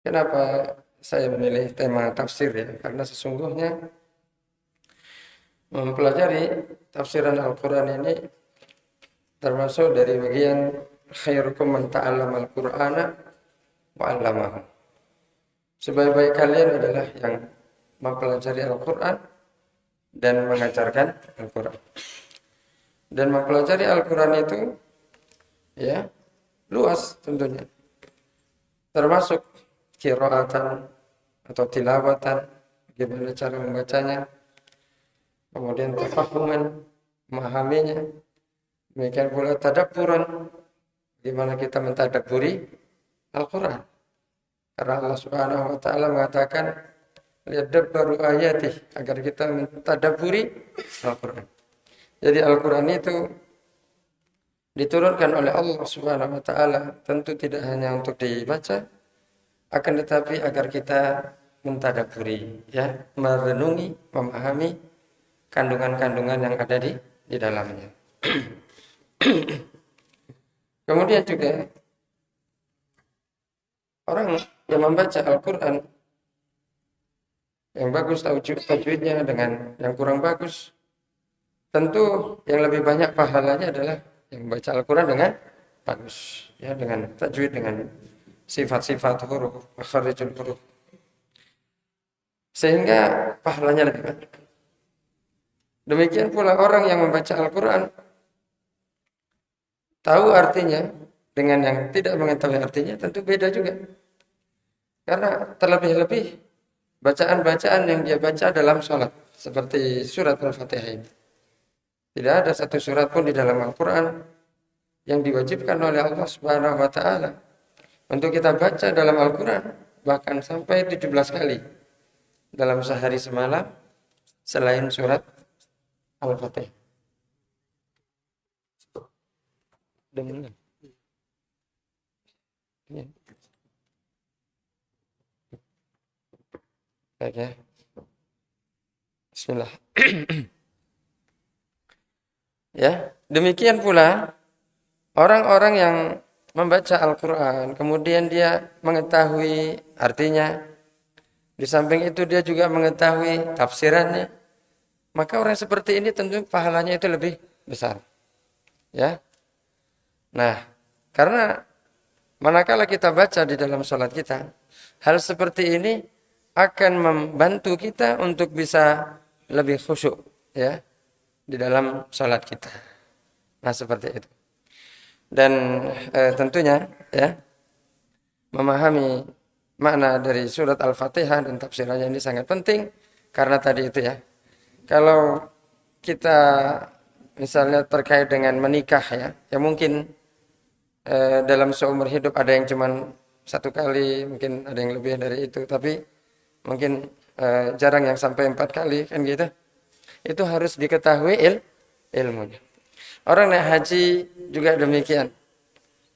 Kenapa saya memilih tema tafsir ya? Karena sesungguhnya mempelajari tafsiran Al-Quran ini termasuk dari bagian khairukum man ta'allama al-Qur'ana wa 'allamahu. Sebaik-baik kalian adalah yang mempelajari Al-Quran dan mengajarkan Al-Quran. Dan mempelajari Al-Quran itu ya luas tentunya. Termasuk qiraatan atau tilawatan, bagaimana cara membacanya, kemudian tafahuman, memahaminya. Demikian pula tadabburan, bagaimana kita mentadabburi Al-Quran. Karena Allah Subhanahu wa taala mengatakan liyadabbaru ayatih, agar kita mentadabburi Al-Quran. Jadi Al-Quran itu diturunkan oleh Allah Subhanahu wa taala tentu tidak hanya untuk dibaca, akan tetapi agar kita mentadabburi, ya, merenungi, memahami kandungan-kandungan yang ada di dalamnya. Kemudian juga orang yang membaca Al-Quran yang bagus tajwidnya dengan yang kurang bagus, tentu yang lebih banyak pahalanya adalah yang membaca Al-Quran dengan bagus, ya, dengan tajwid, dengan sifat-sifat huruf, makharijul huruf, sehingga pahalanya lebih banyak. Demikian pula orang yang membaca Al-Quran tahu artinya dengan yang tidak mengetahui artinya tentu beda juga. Karena terlebih-lebih bacaan-bacaan yang dia baca dalam sholat, seperti surat Al-Fatihah ini. Tidak ada satu surat pun di dalam Al-Quran yang diwajibkan oleh Allah Subhanahu wa taala untuk kita baca dalam Al-Quran, bahkan sampai 17 kali dalam sehari semalam selain surat Al-Fatihah. Dengan ya. Oke. Bismillah. Ya, demikian pula orang-orang yang membaca Al-Quran, kemudian dia mengetahui artinya, di samping itu dia juga mengetahui tafsirannya, maka orang seperti ini tentu pahalanya itu lebih besar. Ya. Nah, karena manakala kita baca di dalam sholat kita, hal seperti ini akan membantu kita untuk bisa lebih khusyuk, ya, di dalam sholat kita. Nah, seperti itu. Dan tentunya, ya, memahami makna dari surat Al-Fatihah dan tafsirannya ini sangat penting, karena tadi itu, ya, kalau kita misalnya terkait dengan menikah, ya mungkin dalam seumur hidup ada yang cuma satu kali, mungkin ada yang lebih dari itu, tapi mungkin jarang yang sampai 4 kali, kan gitu. Itu harus diketahui ilmunya. Orang naik haji juga demikian.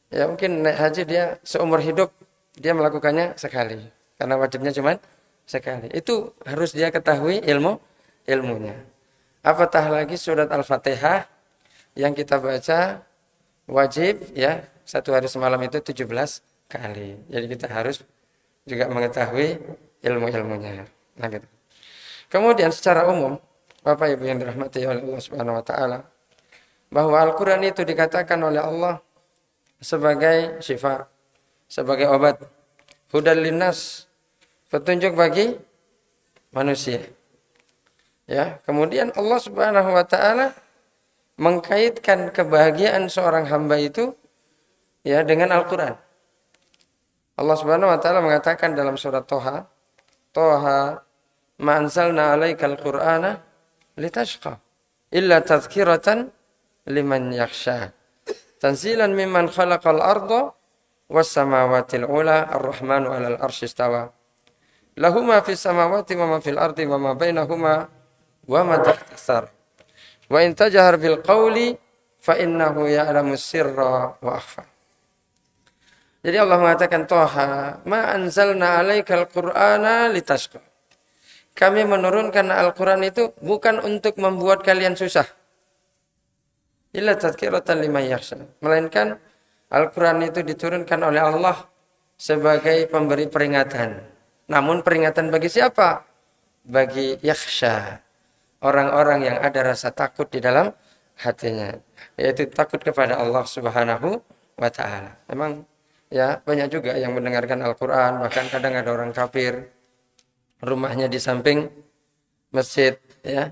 Ya mungkin naik haji dia seumur hidup dia melakukannya sekali, karena wajibnya cuma sekali. Itu harus dia ketahui ilmunya. Apatah lagi surat Al-Fatihah yang kita baca wajib, ya, satu hari semalam itu 17 kali. Jadi kita harus juga mengetahui ilmu-ilmunya. Nah, gitu. Kemudian secara umum, Bapak Ibu yang dirahmati oleh Allah Subhanahu wa taala, bahwa Al-Qur'an itu dikatakan oleh Allah sebagai syifa, sebagai obat, hudal linnas, petunjuk bagi manusia. Ya, kemudian Allah Subhanahu wa taala mengkaitkan kebahagiaan seorang hamba itu, ya, dengan Al-Qur'an. Allah Subhanahu wa taala mengatakan dalam surat Toha, ma anzalna 'alaikal qur'ana litashqa illa tadhkiratan liman yakhsha tanzilan mimman khalaqal arda was samawati al-ula ar-rahmanu 'alal arsy istawa lahu ma fis samawati wa ma fil ardi wa ma bainahuma wa ma tahta tsar wa in tajhar bil qawli fa innahu ya'lamu sirra wa akhfa. Jadi Allah mengatakan Toha, ma anzalna 'alaikal qur'ana litashqa. Kami menurunkan Al-Qur'an itu bukan untuk membuat kalian susah. Illa tadhkiratan liman yakhsha. Melainkan Al-Qur'an itu diturunkan oleh Allah sebagai pemberi peringatan. Namun peringatan bagi siapa? Bagi yakhsha, orang-orang yang ada rasa takut di dalam hatinya, yaitu takut kepada Allah Subhanahu wa taala. Memang ya banyak juga yang mendengarkan Al-Qur'an, bahkan kadang ada orang kafir rumahnya di samping masjid ya.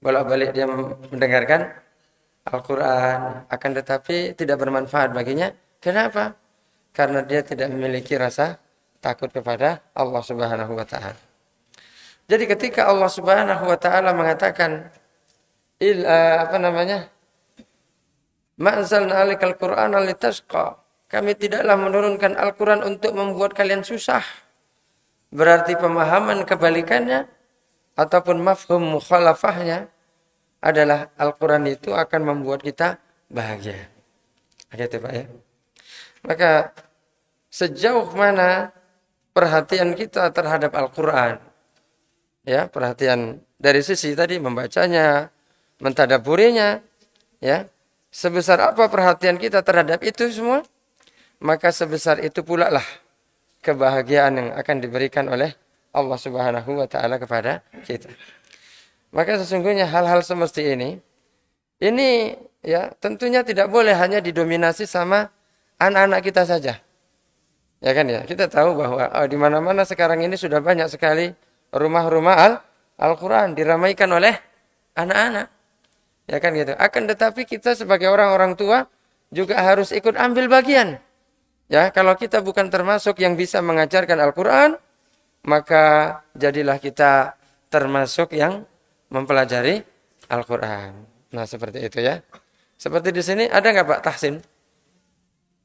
Bolak-balik dia mendengarkan Al-Qur'an, akan tetapi tidak bermanfaat baginya. Kenapa? Karena dia tidak memiliki rasa takut kepada Allah Subhanahu wa taala. Jadi ketika Allah Subhanahu wa taala mengatakan Ma anzalna 'alaikal Qur'ana litashqa. Kami tidaklah menurunkan Al-Qur'an untuk membuat kalian susah. Berarti pemahaman kebalikannya ataupun mafhum mukhalafahnya adalah Al-Qur'an itu akan membuat kita bahagia. Gitu Pak ya. Maka sejauh mana perhatian kita terhadap Al-Qur'an, ya, perhatian dari sisi tadi membacanya, mentadabburinya, ya. Sebesar apa perhatian kita terhadap itu semua, maka sebesar itu pula lah kebahagiaan yang akan diberikan oleh Allah Subhanahu wa taala kepada kita. Maka sesungguhnya hal-hal semesti ini ya tentunya tidak boleh hanya didominasi sama anak-anak kita saja. Ya kan ya, kita tahu bahwa di mana-mana sekarang ini sudah banyak sekali rumah-rumah Al-Qur'an diramaikan oleh anak-anak. Ya kan gitu. Akan tetapi kita sebagai orang-orang tua juga harus ikut ambil bagian. Ya, kalau kita bukan termasuk yang bisa mengajarkan Al-Qur'an, maka jadilah kita termasuk yang mempelajari Al-Qur'an. Nah, seperti itu ya. Seperti di sini ada enggak Pak tahsin?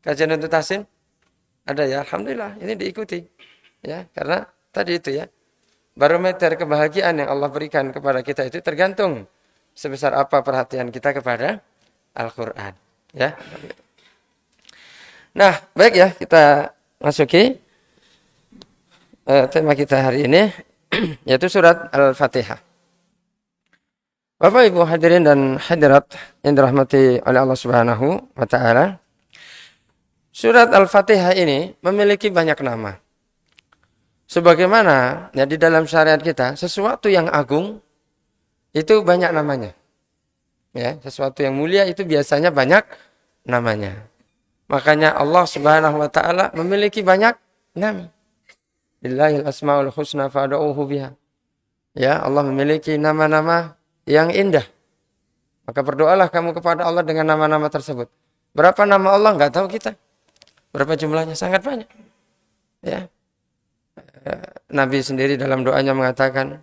Kajian untuk tahsin? Ada ya, alhamdulillah, ini diikuti. Ya, karena tadi itu ya. Barometer kebahagiaan yang Allah berikan kepada kita itu tergantung sebesar apa perhatian kita kepada Al-Qur'an, ya. Nah, baik ya, kita masuki tema kita hari ini yaitu surat Al-Fatihah. Bapak Ibu hadirin dan hadirat yang dirahmati oleh Allah Subhanahu wa taala. Surat Al-Fatihah ini memiliki banyak nama. Sebagaimana ya di dalam syariat kita, sesuatu yang agung itu banyak namanya. Ya, sesuatu yang mulia itu biasanya banyak namanya. Makanya Allah Subhanahu wa taala memiliki banyak nama. Lillahil asmaul husna fad'uuhu biha. Ya, Allah memiliki nama-nama yang indah. Maka berdoalah kamu kepada Allah dengan nama-nama tersebut. Berapa nama Allah enggak tahu kita. Berapa jumlahnya? Sangat banyak. Ya. Nabi sendiri dalam doanya mengatakan,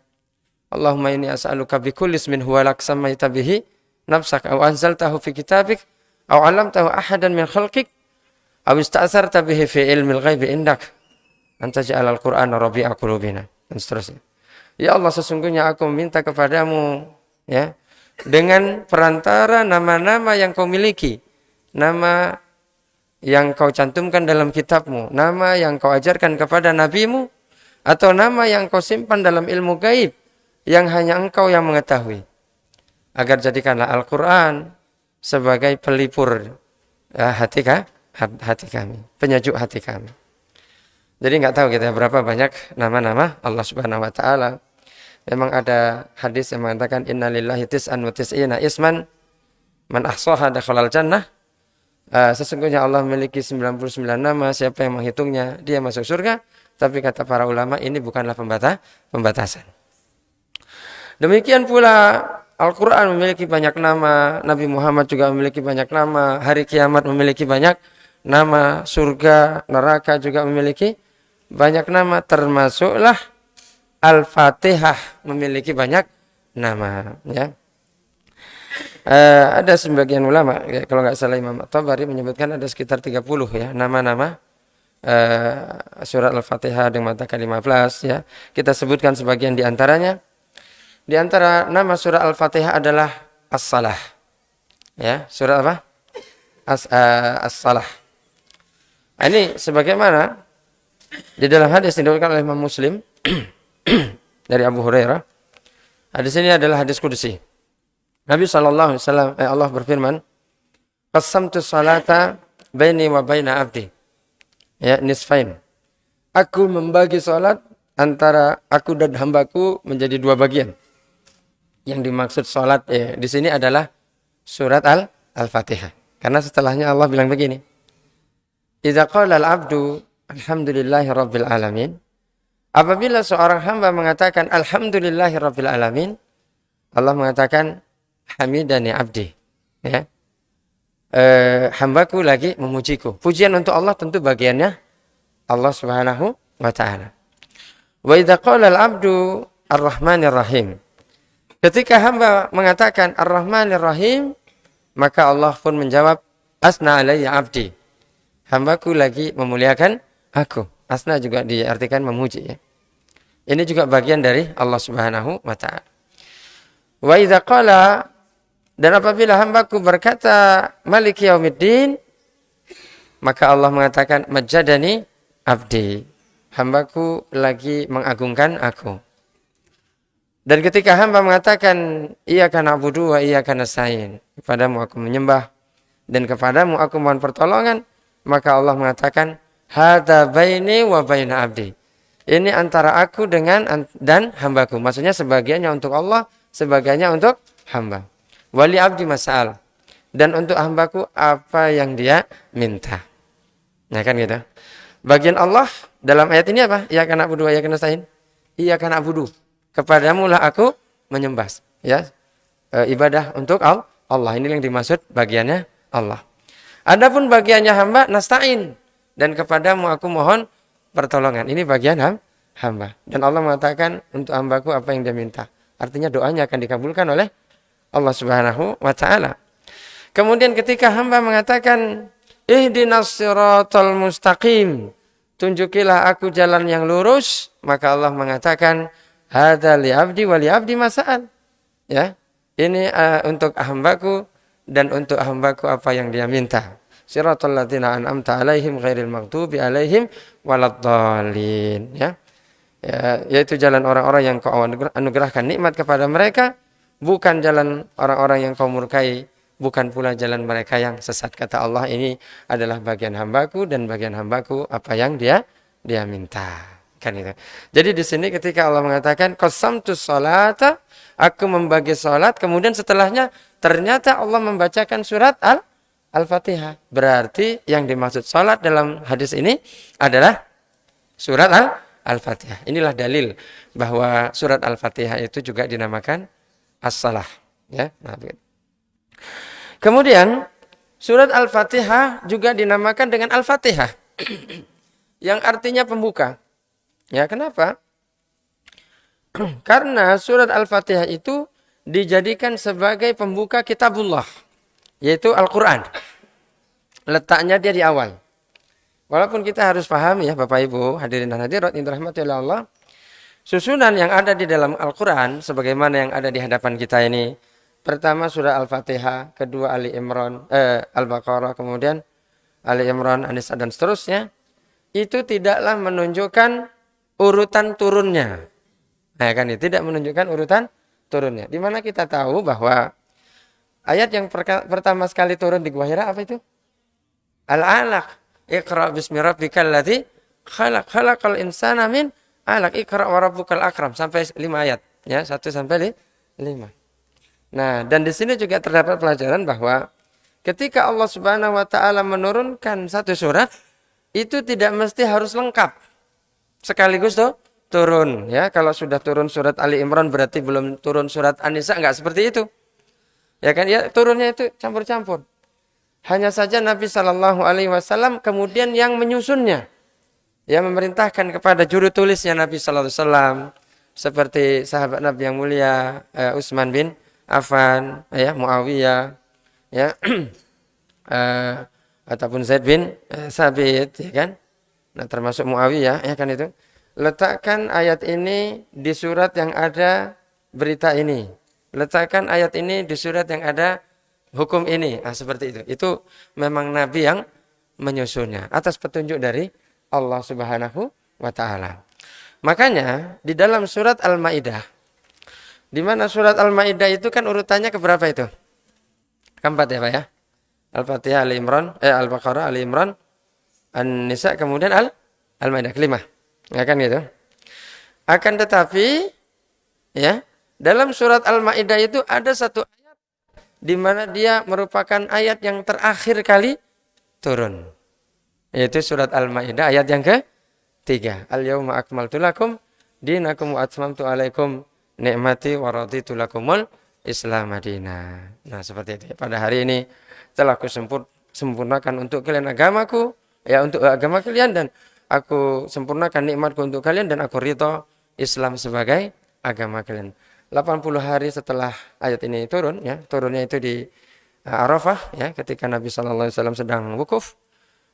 Allahumma inni as'aluka bikulli ismin huwa lak sammaita bihi nafsaka aw anzaltahu fi kitabik aw 'allamtahu ahadan min khalqik aw ista'sarta bihi fi ilmil ghaibi indak anta ja'alal qur'ana rabi'a qulubina dan seterusnya. Ya Allah, sesungguhnya aku meminta kepadamu ya dengan perantara nama-nama yang kau miliki, nama yang kau cantumkan dalam kitabmu, nama yang kau ajarkan kepada nabimu, atau nama yang kau simpan dalam ilmu gaib yang hanya engkau yang mengetahui. Agar jadikanlah Al-Quran sebagai pelipur hati kami, penyejuk hati kami. Jadi enggak tahu kita berapa banyak nama-nama Allah Subhanahu wa taala. Memang ada hadis yang mengatakan innalillahi tis'an wa tis'ina isman man ahsaha dakhalal jannah. Sesungguhnya Allah memiliki 99 nama, siapa yang menghitungnya dia masuk surga. Tapi kata para ulama ini bukanlah pembatasan. Demikian pula Al-Quran memiliki banyak nama, Nabi Muhammad juga memiliki banyak nama, hari kiamat memiliki banyak nama, surga, neraka juga memiliki banyak nama, termasuklah Al-Fatihah memiliki banyak nama. Ya. Ada sebagian ulama, ya, kalau nggak salah Imam At-Tabari menyebutkan ada sekitar 30 ya nama-nama surat Al-Fatihah dengan mata ke-15 ya. Kita sebutkan sebagian di antaranya. Di antara nama surah Al-Fatihah adalah As-Salah. Ya, surah apa? As-Salah. Ini sebagaimana di dalam hadis yang diriwayatkan oleh Imam Muslim dari Abu Hurairah. Hadis ini adalah hadis qudsi. Nabi sallallahu alaihi wasallam Allah berfirman, "Qasamtu salata baini wa baina abdi." Ya, nisfain. Aku membagi salat antara aku dan hambaku menjadi dua bagian. Yang dimaksud salat di sini adalah surat Al-Fatihah. Karena setelahnya Allah bilang begini. Idza qala al-'abdu alhamdulillahi rabbil alamin. Apabila seorang hamba mengatakan alhamdulillahi rabbil alamin, Allah mengatakan hamidani abdi. Ya. Hambaku lagi memujiku. Pujian untuk Allah tentu bagiannya Allah Subhanahu wa taala. Wa idza qala al-'abdu ar-rahmanir rahim. Ketika hamba mengatakan ar-rahmanir rahim, maka Allah pun menjawab asna alayya abdi. Hambaku lagi memuliakan aku. Asna juga diartikan memuji ya. Ini juga bagian dari Allah Subhanahu wa taala. Wa idza qala, dan apabila hambaku berkata maliki yaumiddin, maka Allah mengatakan majjadani abdi. Hambaku lagi mengagungkan aku. Dan ketika hamba mengatakan iyyaka na'budu wa iyyaka nasta'in, kepadamu aku menyembah dan kepadamu aku mohon pertolongan, maka Allah mengatakan hadza baini wa baina abdi. Ini antara aku dengan dan hambaku. Maksudnya sebagiannya untuk Allah, sebagiannya untuk hamba. Wali abdi mas'al. Dan untuk hambaku apa yang dia minta. Nah kan gitu. Bagian Allah dalam ayat ini apa? Iyyaka na'budu wa iyyaka nasta'in. Iyyaka na'budu. Kepadamu lah aku menyembah. Ya. Ibadah untuk Allah. Ini yang dimaksud bagiannya Allah. Adapun bagiannya hamba nasta'in. Dan kepadamu aku mohon pertolongan. Ini bagian hamba. Dan Allah mengatakan untuk hambaku apa yang dia minta. Artinya doanya akan dikabulkan oleh Allah Subhanahu wa taala. Kemudian ketika hamba mengatakan ihdinas siratal mustaqim, tunjukilah aku jalan yang lurus, maka Allah mengatakan hadza li abdi wa li abdi mas'al. Ya. Ini untuk hambaku dan untuk hambaku apa yang dia minta. Siratal ladzina an'amta 'alaihim ghairil maghdubi 'alaihim waladdallin, ya. Yaitu jalan orang-orang yang kau anugerahkan nikmat kepada mereka, bukan jalan orang-orang yang kau murkai, bukan pula jalan mereka yang sesat. Kata Allah, ini adalah bagian hambaku dan bagian hambaku apa yang dia minta. Kan itu. Jadi di sini ketika Allah mengatakan qasamtus sholata, aku membagi salat, kemudian setelahnya ternyata Allah membacakan surat Al-Fatihah. Berarti yang dimaksud salat dalam hadis ini adalah surat Al-Fatihah. Inilah dalil bahwa surat Al-Fatihah itu juga dinamakan as-salah. Ya. Nah, kemudian surat Al-Fatihah juga dinamakan dengan Al-Fatihah. Yang artinya pembuka. Ya, kenapa? Karena surat Al-Fatihah itu dijadikan sebagai pembuka kitabullah, yaitu Al-Quran. Letaknya dia di awal. Walaupun kita harus paham ya Bapak Ibu, hadirin dan hadirat yang dirahmati oleh Allah, susunan yang ada di dalam Al-Quran, sebagaimana yang ada di hadapan kita ini, pertama surah Al-Fatihah, kedua Ali Imran, Al-Baqarah, kemudian Ali Imran, An-Nisa dan seterusnya, itu tidaklah menunjukkan urutan turunnya. Nah kan itu tidak menunjukkan urutan turunnya. Di mana kita tahu bahwa ayat yang pertama sekali turun di Gua Hira apa itu? Al-Alaq. Iqra bismi rabbikal ladzi khalaq, khalaqal insana min 'alaq, iqra wa rabbukal akram, sampai 5 ayat ya, 1 sampai 5. Nah, dan di sini juga terdapat pelajaran bahwa ketika Allah Subhanahu wa taala menurunkan satu surat, itu tidak mesti harus lengkap sekaligus turun ya. Kalau sudah turun surat Ali Imran berarti belum turun surat An-Nisa, enggak seperti itu. Ya kan, ya turunnya itu campur-campur. Hanya saja Nabi Shallallahu Alaihi Wasallam kemudian yang menyusunnya, ya, memerintahkan kepada juru tulisnya Nabi Sallallahu Alaihi Wasallam, seperti sahabat Nabi yang mulia Utsman bin Affan, ya, Muawiyah, ya, ataupun Zaid bin Sabit, ya kan. Nah, termasuk Muawiyah, ya kan itu. Letakkan ayat ini di surat yang ada berita ini. Letakkan ayat ini di surat yang ada hukum ini. Nah, seperti itu. Itu memang Nabi yang menyusunnya atas petunjuk dari Allah Subhanahu wa taala. Makanya di dalam surat Al-Maidah, di mana surat Al-Maidah itu kan urutannya keberapa itu? Keempat ya Pak ya. Al-Fatihah, Ali Imran, Al-Baqarah, Ali Imran, An-Nisa, kemudian Al-Maidah, kelima. Ya kan gitu. Akan tetapi ya, dalam surat Al-Maidah itu ada satu ayat di mana dia merupakan ayat yang terakhir kali turun. Yaitu surat Al-Maidah ayat yang ke-3. Al-yauma akmaltu lakum dinakum wa atmamtu alaikum ni'mati wa raditu lakumul Islam madina. Nah, seperti itu. Pada hari ini telah sempurnakan untuk kalian agamaku, ya untuk agama kalian, dan aku sempurnakan nikmatku untuk kalian, dan aku ridho Islam sebagai agama kalian. 80 hari setelah ayat ini turun, ya, turunnya itu di Arafah, ya, ketika Nabi sallallahu alaihi wasallam sedang wukuf,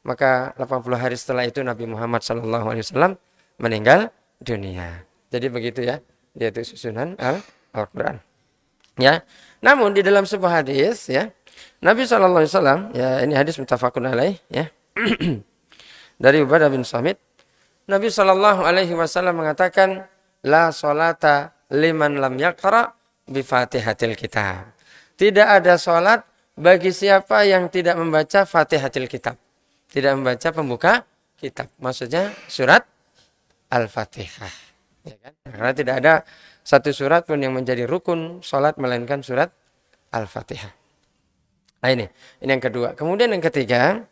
maka 80 hari setelah itu Nabi Muhammad sallallahu alaihi wasallam meninggal dunia. Jadi begitu ya, yaitu susunan Al-Qur'an. Ya. Namun di dalam sebuah hadis, ya, Nabi sallallahu alaihi wasallam, ya, ini hadis muttafaqun alaih, ya. Dari Ubadah bin Samit, Nabi sallallahu alaihi wasallam mengatakan, la salata liman lam yaqra bi Fatihatil Kitab. Tidak ada salat bagi siapa yang tidak membaca Fatihatil Kitab. Tidak membaca pembuka kitab. Maksudnya surat Al-Fatihah. Ya kan? Karena tidak ada satu surat pun yang menjadi rukun salat melainkan surat Al-Fatihah. Nah, ini yang kedua. Kemudian yang ketiga,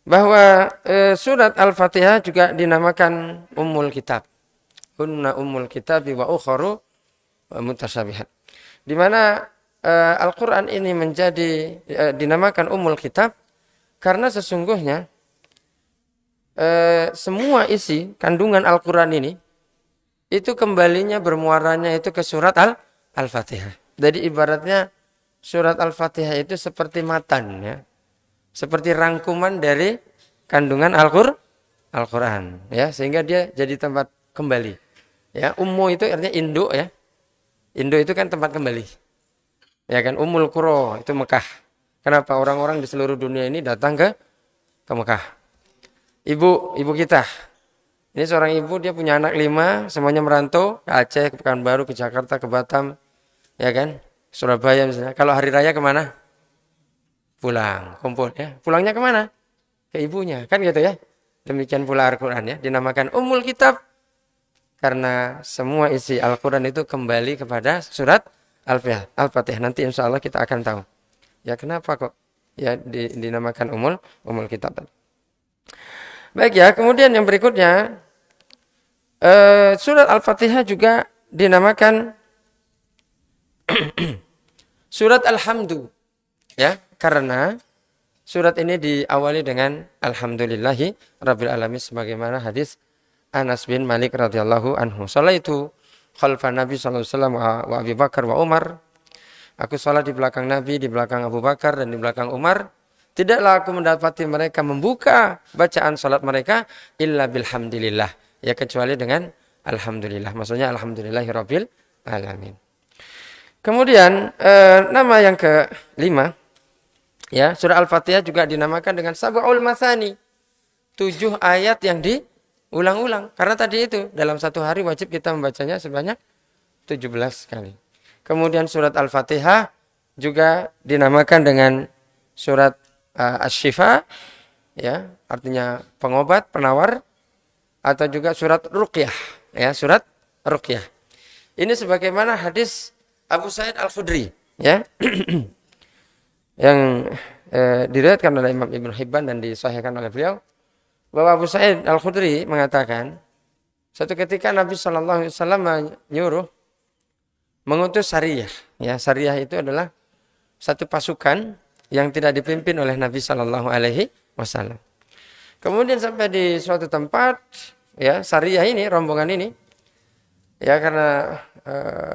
bahwa surat Al-Fatihah juga dinamakan Ummul Kitab. Hunna Ummul Kitab wa ukharu mutasyabihat. Di mana Al-Qur'an ini menjadi dinamakan Ummul Kitab karena sesungguhnya semua isi kandungan Al-Qur'an ini itu kembalinya bermuaranya itu ke surat Al-Fatihah. Jadi ibaratnya surat Al-Fatihah itu seperti matan, ya. Seperti rangkuman dari kandungan Al-Qur'an, ya, sehingga dia jadi tempat kembali. Ya, ummu itu artinya induk, ya. Induk itu kan tempat kembali. Ya kan, Ummul Qura itu Mekah. Kenapa orang-orang di seluruh dunia ini datang ke Mekah? Ibu kita. Ini seorang ibu, dia punya anak 5, semuanya merantau ke Aceh, ke Pekanbaru, ke Jakarta, ke Batam, ya kan? Surabaya misalnya. Kalau hari raya kemana? Pulang, kumpul, ya. Pulangnya kemana? Ke ibunya, kan gitu ya. Demikian pula Al-Qur'an, ya, dinamakan Ummul Kitab karena semua isi Al-Qur'an itu kembali kepada surat Al-Fatihah. Nanti insya Allah kita akan tahu. Ya, kenapa kok ya dinamakan Ummul Kitab. Baik, ya, kemudian yang berikutnya surat Al-Fatihah juga dinamakan surat Alhamdu, ya, karena surat ini diawali dengan Alhamdulillahi Rabbil Alamin sebagaimana hadis Anas bin Malik radhiyallahu anhu. Shalaitu khalfan Nabi sallallahu alaihi wasallam wa Abi Bakar wa Umar. Aku salat di belakang Nabi, di belakang Abu Bakar dan di belakang Umar. Tidaklah aku mendapati mereka membuka bacaan salat mereka illa bilhamdulillah, ya, kecuali dengan alhamdulillah. Maksudnya alhamdulillahi rabbil alamin. Kemudian nama yang ke-5, ya, surah Al-Fatihah juga dinamakan dengan Sab'ul Matsani. 7 ayat yang diulang-ulang. Karena tadi itu dalam satu hari wajib kita membacanya sebanyak 17 kali. Kemudian surat Al-Fatihah juga dinamakan dengan surat Asy-Syifa, ya, artinya pengobat, penawar, atau juga surat Ruqyah, ya, surat Ruqyah. Ini sebagaimana hadis Abu Sa'id Al-Khudri, ya, yang diriwayatkan oleh Imam Ibnu Hibban dan disahihkan oleh beliau, bahwa Abu Sa'id Al-Khudri mengatakan, suatu ketika Nabi sallallahu alaihi wasallam menyuruh mengutus sariyah. Ya, sariyah itu adalah satu pasukan yang tidak dipimpin oleh Nabi sallallahu alaihi wasallam. Kemudian sampai di suatu tempat, ya, sariyah ini, rombongan ini, ya, karena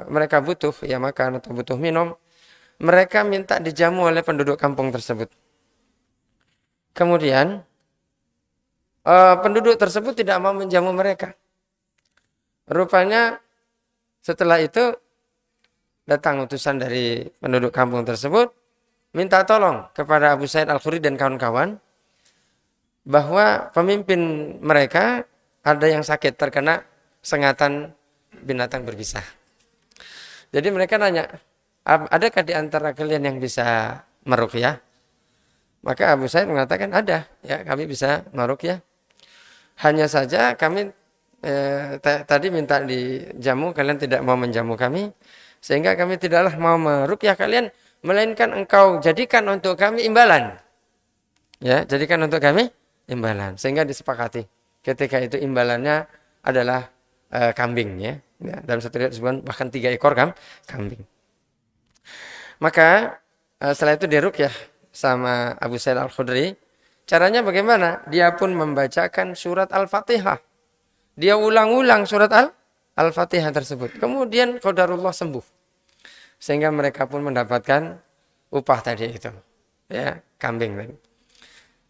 mereka butuh, ya, makan atau butuh minum, mereka minta dijamu oleh penduduk kampung tersebut. Kemudian penduduk tersebut tidak mau menjamu mereka. Rupanya setelah itu datang utusan dari penduduk kampung tersebut minta tolong kepada Abu Sa'id Al-Khudri dan kawan-kawan bahwa pemimpin mereka ada yang sakit terkena sengatan binatang berbisa. Jadi mereka nanya, adakah di antara kalian yang bisa meruqyah? Maka Abu Sa'id mengatakan ada, ya, kami bisa meruqyah. Hanya saja kami tadi minta dijamu, kalian tidak mau menjamu kami, sehingga kami tidaklah mau meruqyah kalian, melainkan engkau jadikan untuk kami imbalan. Ya, jadikan untuk kami imbalan. Sehingga disepakati. Ketika itu imbalannya adalah kambing, ya. Dalam satu riwayat disebutkan bahkan 3 ekor kambing. Maka setelah itu diruqyah sama Abu Sa'id Al-Khudri. Caranya bagaimana? Dia pun membacakan surat Al-Fatihah. Dia ulang-ulang surat Al-Fatihah tersebut. Kemudian qadarullah sembuh. Sehingga mereka pun mendapatkan upah tadi itu. Ya, kambing tadi.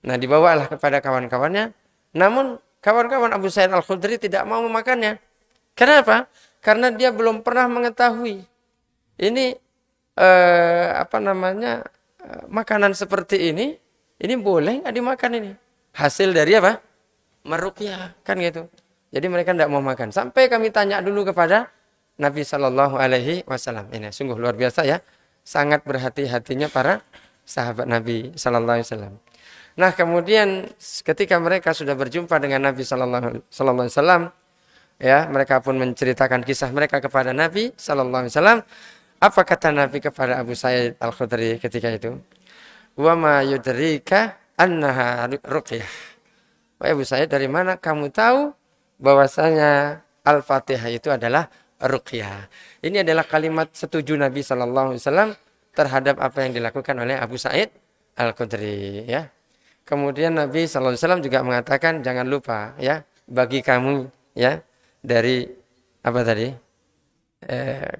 Nah, dibawalah kepada kawan-kawannya. Namun kawan-kawan Abu Sa'id Al-Khudri tidak mau memakannya. Kenapa? Karena dia belum pernah mengetahui. Ini makanan seperti ini boleh nggak dimakan ini? Hasil dari apa? Meruqyah, kan gitu. Jadi mereka tidak mau makan. Sampai kami tanya dulu kepada Nabi Shallallahu Alaihi Wasallam. Ini sungguh luar biasa ya. Sangat berhati-hatinya para sahabat Nabi Shallallahu Alaihi Wasallam. Nah, kemudian ketika mereka sudah berjumpa dengan Nabi Shallallahu Alaihi Wasallam, ya, mereka pun menceritakan kisah mereka kepada Nabi Shallallahu Alaihi Wasallam. Apa kata Nabi kepada Abu Sa'id Al-Khudri ketika itu? Wa ma yudrika annaha ruqyah. Wahai Abu Sa'id, dari mana kamu tahu bahwasanya Al-Fatihah itu adalah ruqyah? Ini adalah kalimat setuju Nabi sallallahu alaihi wasallam terhadap apa yang dilakukan oleh Abu Sa'id Al-Khudri, ya. Kemudian Nabi sallallahu alaihi wasallam juga mengatakan jangan lupa, ya, bagi kamu, ya, dari apa tadi?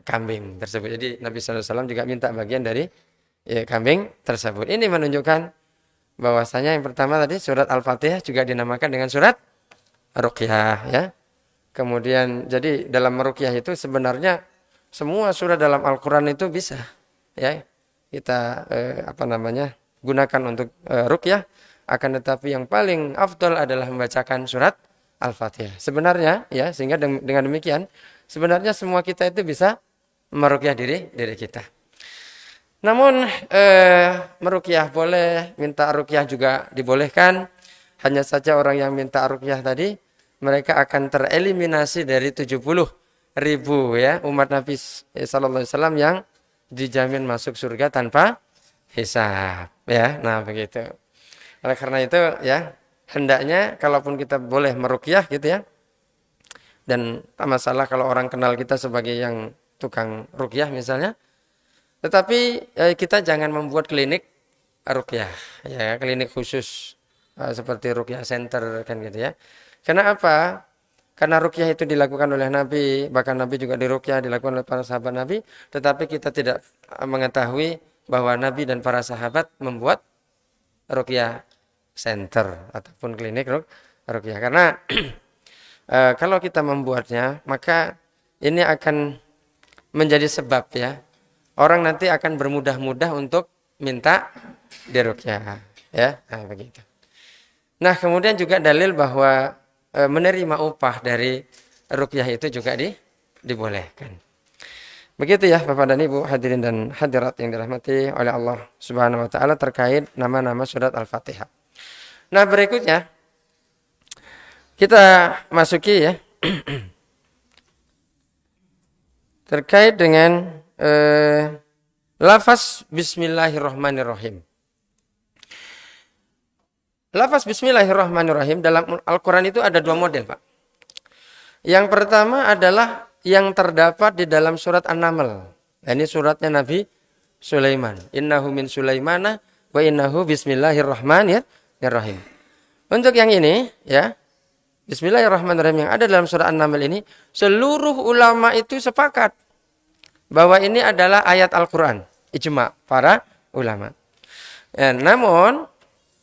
Kambing tersebut. Jadi Nabi sallallahu alaihi wasallam juga minta bagian dari kambing tersebut. Ini menunjukkan bahwasanya yang pertama tadi surat Al-Fatihah juga dinamakan dengan surat Ruqyah, ya. Kemudian jadi dalam meruqyah itu sebenarnya semua surat dalam Al-Qur'an itu bisa, ya. Kita gunakan untuk ruqyah, akan tetapi yang paling afdal adalah membacakan surat Al-Fatihah. Sebenarnya, ya, sehingga dengan demikian sebenarnya semua kita itu bisa meruqyah diri kita. Namun meruqyah boleh, minta ruqyah juga dibolehkan. Hanya saja orang yang minta ruqyah tadi, mereka akan tereliminasi dari 70.000, ya, umat Nabi sallallahu alaihi wasallam yang dijamin masuk surga tanpa hisab, ya. Nah, begitu. Oleh karena itu, ya, hendaknya kalaupun kita boleh meruqyah gitu, ya. Dan tak masalah kalau orang kenal kita sebagai yang tukang ruqyah misalnya. Tetapi kita jangan membuat klinik ruqyah, ya, klinik khusus seperti ruqyah center, kan gitu, ya. Karena apa? Karena ruqyah itu dilakukan oleh Nabi, bahkan Nabi juga diruqyah dilakukan oleh para sahabat Nabi, tetapi kita tidak mengetahui bahwa Nabi dan para sahabat membuat ruqyah center ataupun klinik ruqyah. Karena kalau kita membuatnya, maka ini akan menjadi sebab, ya, orang nanti akan bermudah-mudah untuk minta diruqyah, ya. Nah, begitu. Nah, kemudian juga dalil bahwa menerima upah dari ruqyah itu juga dibolehkan. Begitu, ya, Bapak dan Ibu hadirin dan hadirat yang dirahmati oleh Allah Subhanahu wa taala terkait nama-nama surat Al-Fatihah. Nah, berikutnya kita masuki, ya, terkait dengan lafaz Bismillahirrahmanirrahim. Lafaz Bismillahirrahmanirrahim dalam Al-Quran itu ada 2 model, Pak. Yang pertama adalah yang terdapat di dalam surat An-Naml. Ini suratnya Nabi Sulaiman. Innahu min Sulaimana wa innahu Bismillahirrahmanirrahim. Untuk yang ini, ya, Bismillahirrahmanirrahim yang ada dalam surat An-Naml ini, seluruh ulama itu sepakat bahwa ini adalah ayat Al-Quran. Ijma' para ulama. Ya, namun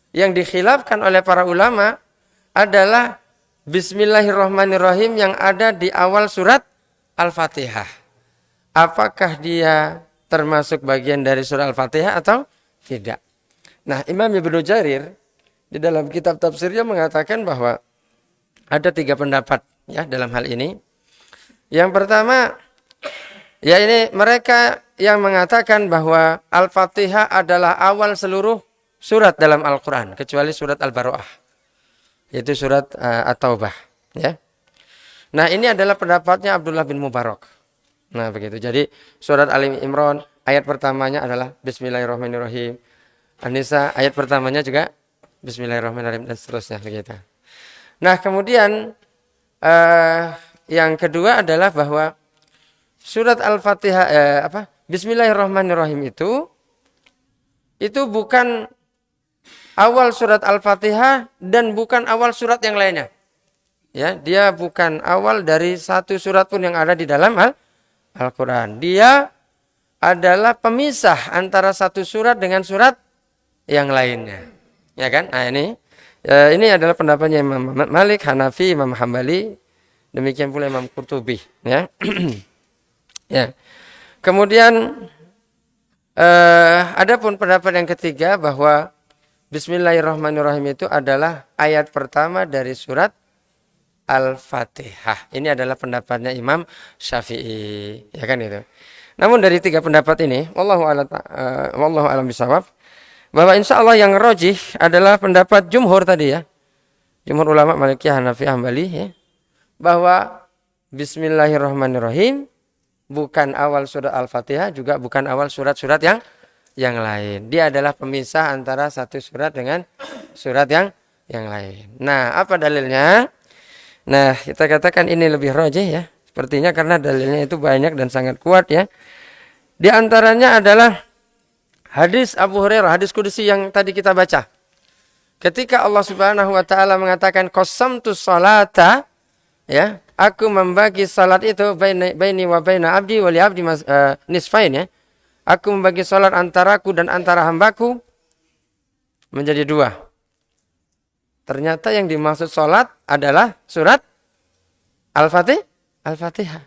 yang dikhilafkan oleh para ulama adalah Bismillahirrahmanirrahim yang ada di awal surat Al-Fatihah. Apakah dia termasuk bagian dari surat Al-Fatihah atau tidak? Nah, Imam Ibnu Jarir di dalam kitab tafsirnya mengatakan bahwa ada 3 pendapat, ya, dalam hal ini. Yang pertama, ya, ini mereka yang mengatakan bahwa Al-Fatihah adalah awal seluruh surat dalam Al-Quran, kecuali surat Al-Baro'ah, yaitu surat At-Taubah, ya. Nah, ini adalah pendapatnya Abdullah bin Mubarak. Nah, begitu. Jadi surat Ali Imran ayat pertamanya adalah Bismillahirrahmanirrahim. An-Nisa ayat pertamanya juga Bismillahirrahmanirrahim dan seterusnya begitu. Nah, kemudian yang kedua adalah bahwa surat Al-Fatihah Bismillahirrahmanirrahim itu bukan awal surat Al-Fatihah dan bukan awal surat yang lainnya. Ya, dia bukan awal dari satu surat pun yang ada di dalam Al-Quran. Dia adalah pemisah antara satu surat dengan surat yang lainnya. Ya kan? Nah, ini adalah pendapatnya Imam Malik, Hanafi, Imam Hambali, demikian pula Imam Qurtubi. Ya. Ya. Kemudian adapun pendapat yang ketiga bahwa Bismillahirrahmanirrahim itu adalah ayat pertama dari surat Al-Fatihah. Ini adalah pendapatnya Imam Syafi'i, ya kan itu. Namun dari tiga pendapat ini, wallahu a'lam bishawab, bahwa insya Allah yang rajih adalah pendapat jumhur tadi ya. Jumhur ulama Malikiyah, Hanafi, Hambali ya. Bahwa Bismillahirrahmanirrahim bukan awal surat Al-Fatihah, juga bukan awal surat-surat yang lain. Dia adalah pemisah antara satu surat dengan surat yang lain. Nah, apa dalilnya? Nah, kita katakan ini lebih rajih ya. Sepertinya karena dalilnya itu banyak dan sangat kuat ya. Di antaranya adalah hadis Abu Hurairah, hadis qudsi yang tadi kita baca. Ketika Allah Subhanahu wa taala mengatakan qasamtu sholata ya, aku membagi salat itu baini wa baina abdi wa li abdi nisfain ya. Aku membagi salat antaraku dan antara hambaku menjadi dua. Ternyata yang dimaksud sholat adalah surat Al-Fatihah.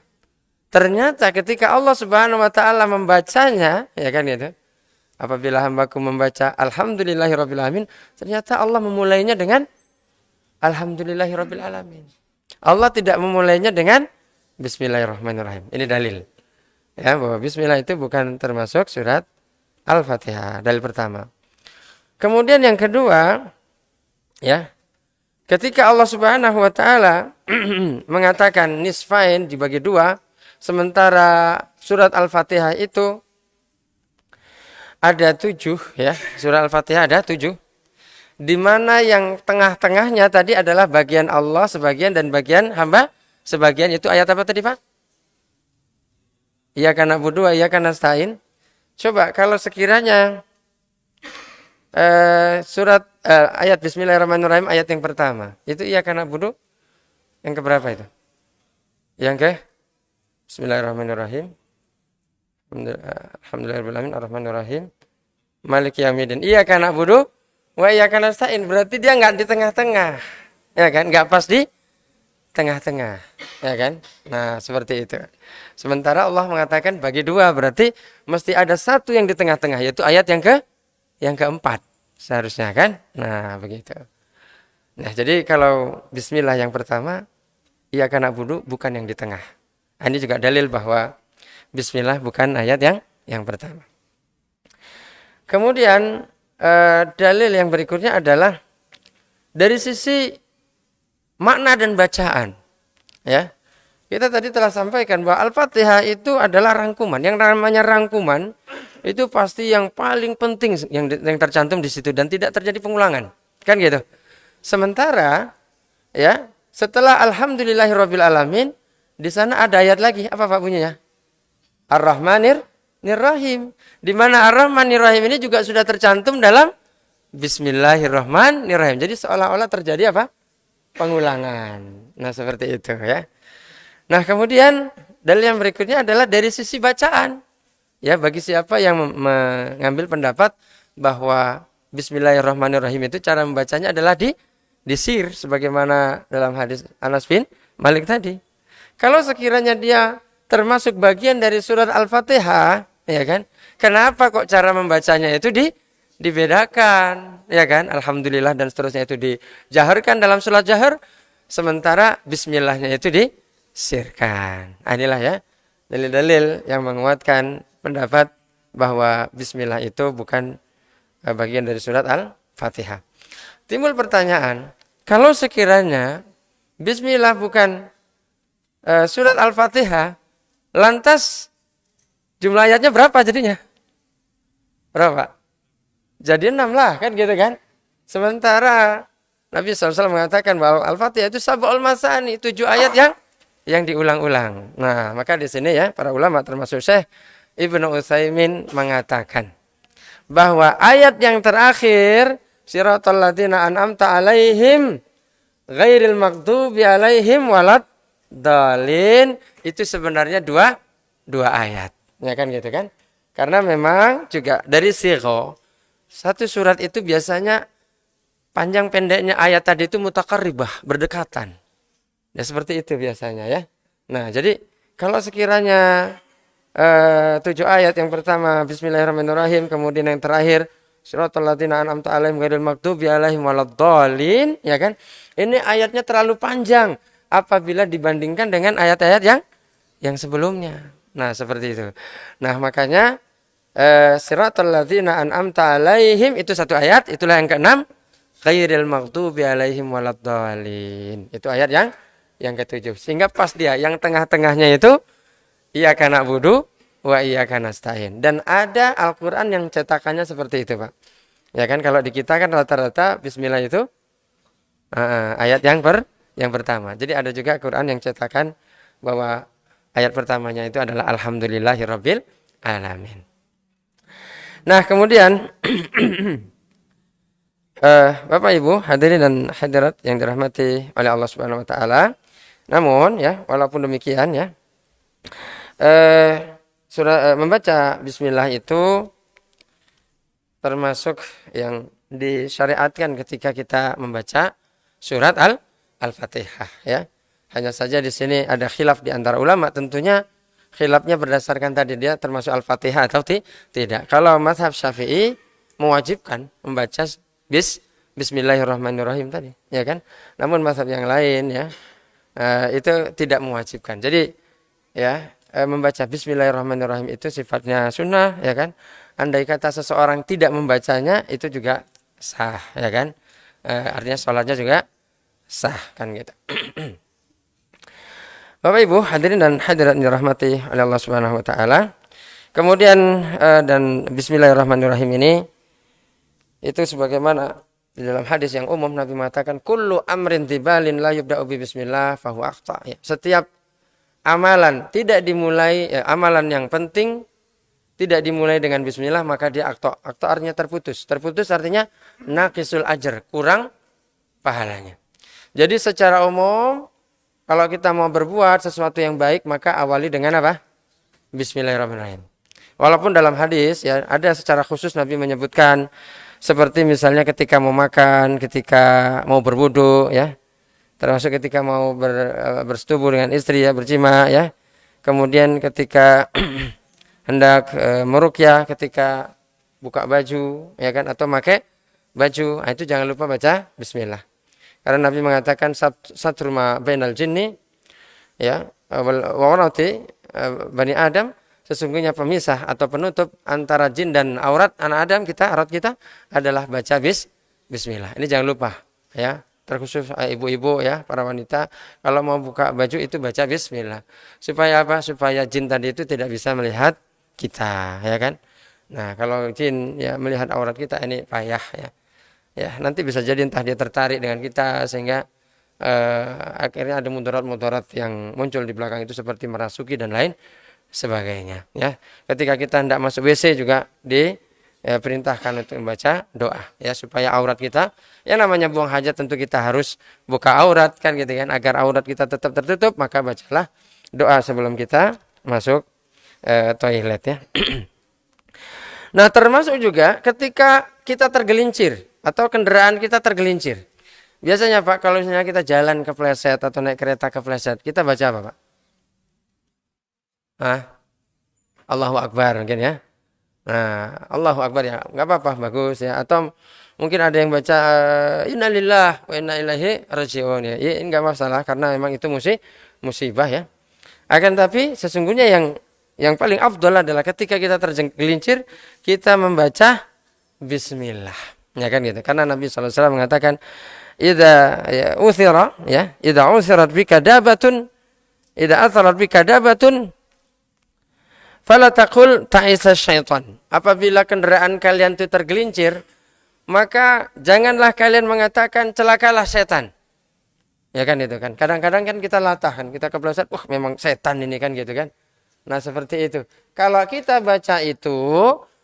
Ternyata ketika Allah Subhanahu wa taala membacanya, ya kan itu. Apabila hambaku membaca Alhamdulillahirabbil alamin, ternyata Allah memulainya dengan Alhamdulillahirabbil alamin. Allah tidak memulainya dengan Bismillahirrahmanirrahim. Ini dalil. Ya, bahwa bismillah itu bukan termasuk surat Al-Fatihah. Dalil pertama. Kemudian yang kedua, ya, ketika Allah Subhanahu wa taala mengatakan nisfain dibagi dua, sementara surat Al-Fatihah itu ada 7 ya, surat Al-Fatihah ada 7. Di mana yang tengah-tengahnya tadi adalah bagian Allah sebagian dan bagian hamba sebagian. Itu ayat apa tadi, Pak? Iyyaka na'budu wa iyyaka nasta'in. Coba kalau sekiranya surat ayat Bismillahirrahmanirrahim ayat yang pertama itu iyyaka na'budu yang keberapa itu? Yang ke Bismillahirrahmanirrahim. Alhamdulillahirabbil alamin arrahmanirrahim maliki yaumiddin. Iyyaka na'budu wa iyyaka nasta'in. Berarti dia enggak di tengah-tengah. Ya kan? Enggak pas di tengah-tengah. Ya kan? Nah, seperti itu. Sementara Allah mengatakan bagi dua, berarti mesti ada satu yang di tengah-tengah, yaitu ayat yang keempat seharusnya kan? Nah, begitu. Nah, jadi kalau bismillah yang pertama, iyyaka na'budu bukan yang di tengah. Ini juga dalil bahwa bismillah bukan ayat yang pertama. Kemudian dalil yang berikutnya adalah dari sisi makna dan bacaan. Ya. Kita tadi telah sampaikan bahwa Al-Fatihah itu adalah rangkuman. Yang namanya rangkuman itu pasti yang paling penting yang tercantum di situ dan tidak terjadi pengulangan. Kan gitu. Sementara ya, setelah alhamdulillahirabbil alamin di sana ada ayat lagi. Apa Pak bunyinya? Ar-Rahmanir-Rahim. Di mana Ar-Rahmanir-Rahim ini juga sudah tercantum dalam Bismillahirrahmanirrahim. Jadi seolah-olah terjadi apa? Pengulangan. Nah, seperti itu ya. Nah, kemudian dalil yang berikutnya adalah dari sisi bacaan. Ya, bagi siapa yang mengambil pendapat bahwa Bismillahirrahmanirrahim itu cara membacanya adalah disir sebagaimana dalam hadis Anas bin Malik tadi. Kalau sekiranya dia termasuk bagian dari surat Al-Fatihah, ya kan? Kenapa kok cara membacanya itu dibedakan, ya kan? Alhamdulillah dan seterusnya itu dijaharkan dalam salat jahar, sementara bismillahnya itu disirkan. Inilah ya dalil-dalil yang menguatkan pendapat bahwa bismillah itu bukan bagian dari surat Al-Fatihah. Timbul pertanyaan, kalau sekiranya bismillah bukan surat Al-Fatihah, lantas jumlah ayatnya berapa jadinya? Berapa? Jadi 6 lah kan gitu kan. Sementara Nabi SAW mengatakan bahwa Al-Fatihah itu sab'ul masani, 7 ayat yang diulang-ulang. Nah, maka di sini ya para ulama termasuk Syekh Ibnu Utsaimin mengatakan bahwa ayat yang terakhir siratal ladzina an'amta alaihim ghairil maghdubi alaihim walad dalin itu sebenarnya dua ayat. Ya kan gitu kan? Karena memang juga dari sigho satu surat itu biasanya panjang pendeknya ayat tadi itu mutakarribah, berdekatan. Ya seperti itu biasanya ya. Nah, jadi kalau sekiranya 7 ayat yang pertama Bismillahirrahmanirrahim, kemudian yang terakhir Siratal ladzina an'amta 'alaihim ghairil maghdubi 'alaihim waladdallin, ya kan? Ini ayatnya terlalu panjang apabila dibandingkan dengan ayat-ayat yang sebelumnya. Nah, seperti itu. Nah, makanya Siratal ladzina an'amta 'alaihim itu satu ayat, itulah yang keenam. Ghairil maghdubi 'alaihim waladdallin. Itu ayat yang ketujuh. Sehingga pas dia yang tengah-tengahnya itu iyyaka na'budu wa iyyaka nasta'in. Dan ada Al-Qur'an yang cetakannya seperti itu, Pak. Ya kan kalau di kita kan rata-rata bismillah itu ayat yang pertama. Jadi ada juga Quran yang cetakan bahwa ayat pertamanya itu adalah alhamdulillahirabbil alamin. Nah, kemudian Bapak Ibu hadirin dan hadirat yang dirahmati oleh Allah Subhanahu wa taala. Namun ya, walaupun demikian ya, membaca bismillah itu termasuk yang disyariatkan ketika kita membaca surat Al-Fatihah ya. Hanya saja di sini ada khilaf di antara ulama, tentunya khilafnya berdasarkan tadi dia termasuk Al-Fatihah atau tidak. Kalau mazhab Syafi'i mewajibkan membaca Bismillahirrahmanirrahim tadi, ya kan? Namun mazhab yang lain ya itu tidak mewajibkan. Jadi ya membaca Bismillahirrahmanirrahim itu sifatnya sunnah, ya kan? Andai kata seseorang tidak membacanya itu juga sah, ya kan? Artinya sholatnya juga sah kan gitu. Bapak Ibu hadirin dan hadirat yang dirahmati oleh Allah Subhanahu wa taala. Kemudian dan Bismillahirrahmanirrahim ini itu sebagaimana di dalam hadis yang umum Nabi mengatakan kullu amrin tibalin la yubda'u bi bismillah fahuwa akhta. Ya, setiap amalan tidak dimulai amalan yang penting tidak dimulai dengan bismillah maka dia akhta. Akhta artinya terputus. Terputus artinya naqisul ajr, kurang pahalanya. Jadi secara umum kalau kita mau berbuat sesuatu yang baik maka awali dengan apa? Bismillahirrahmanirrahim. Walaupun dalam hadis ya ada secara khusus Nabi menyebutkan seperti misalnya ketika mau makan, ketika mau berwudu ya. Termasuk ketika mau bersetubuh dengan istri ya, berjima ya. Kemudian ketika hendak meruqyah, ketika buka baju ya kan atau pakai baju, itu jangan lupa baca bismillah. Karena Nabi mengatakan satrul ma bainal jinni ya wa warati bani Adam, sesungguhnya pemisah atau penutup antara jin dan aurat anak Adam aurat kita adalah baca bismillah. Ini jangan lupa ya. Terkhusus ibu-ibu ya, para wanita kalau mau buka baju itu baca bismillah. Supaya apa? Supaya jin tadi itu tidak bisa melihat kita, ya kan? Nah, kalau jin ya melihat aurat kita ini payah ya. Ya, nanti bisa jadi entah dia tertarik dengan kita sehingga akhirnya ada mudarat-mudarat yang muncul di belakang itu seperti merasuki dan lain sebagainya ya. Ketika kita hendak masuk WC juga diperintahkan untuk membaca doa ya supaya aurat kita yang namanya buang hajat tentu kita harus buka aurat kan gitu kan, agar aurat kita tetap tertutup maka bacalah doa sebelum kita masuk toilet ya. Nah, termasuk juga ketika kita tergelincir atau kendaraan kita tergelincir. Biasanya Pak kalau misalnya kita jalan kepleset atau naik kereta kepleset, kita baca apa Pak? Allahu Akbar mungkin ya. Nah, Allahu Akbar ya, nggak apa-apa, bagus ya. Atau mungkin ada yang baca innalillah wa inna ilaihi raji'un ya. Ya, ini nggak masalah karena memang itu musibah ya. Akan tapi sesungguhnya yang paling afdol adalah ketika kita tergelincir kita membaca bismillah. Ya kan gitu. Karena Nabi SAW mengatakan idza usirat bika dabatun idza atharat bika dabatun fala taqul ta'isa syaitan. Apabila kendaraan kalian itu tergelincir, maka janganlah kalian mengatakan celakalah setan. Ya kan itu kan. Kadang-kadang kan kita latah kan, kita kepleset, wah memang setan ini kan gitu kan. Nah, seperti itu. Kalau kita baca itu,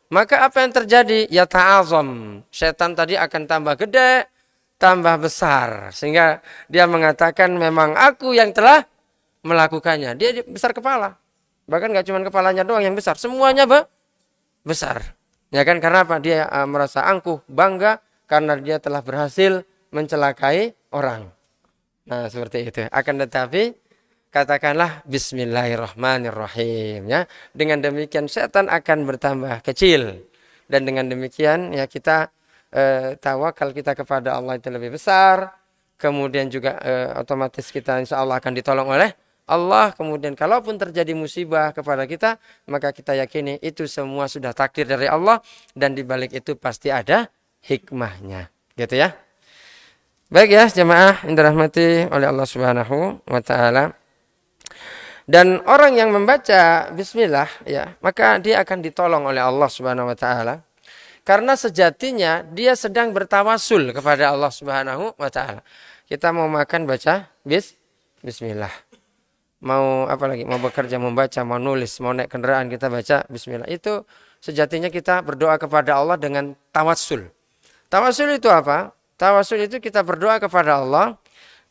maka apa yang terjadi? Ya ta'azam. Setan tadi akan tambah gede, tambah besar. Sehingga dia mengatakan memang aku yang telah melakukannya. Dia besar kepala. Bahkan gak cuma kepalanya doang yang besar. Semuanya besar. Ya kan, karena apa? Dia merasa angkuh, bangga. Karena dia telah berhasil mencelakai orang. Nah, seperti itu. Akan tetapi, katakanlah bismillahirrahmanirrahim. Ya. Dengan demikian setan akan bertambah kecil. Dan dengan demikian ya kita tawakal kita kepada Allah itu lebih besar. Kemudian juga otomatis kita insya Allah akan ditolong oleh Allah. Kemudian kalaupun terjadi musibah kepada kita, maka kita yakini itu semua sudah takdir dari Allah. Dan dibalik itu pasti ada hikmahnya. Gitu ya. Baik ya jemaah yang dirahmati oleh Allah Subhanahu wa taala. Dan orang yang membaca bismillah ya, maka dia akan ditolong oleh Allah Subhanahu wa taala. Karena sejatinya dia sedang bertawasul kepada Allah Subhanahu wa taala. Kita mau makan baca bismillah. Mau apa lagi? Mau bekerja, membaca, mau nulis, mau naik kendaraan kita baca bismillah. Itu sejatinya kita berdoa kepada Allah dengan tawasul. Tawasul itu apa? Tawasul itu kita berdoa kepada Allah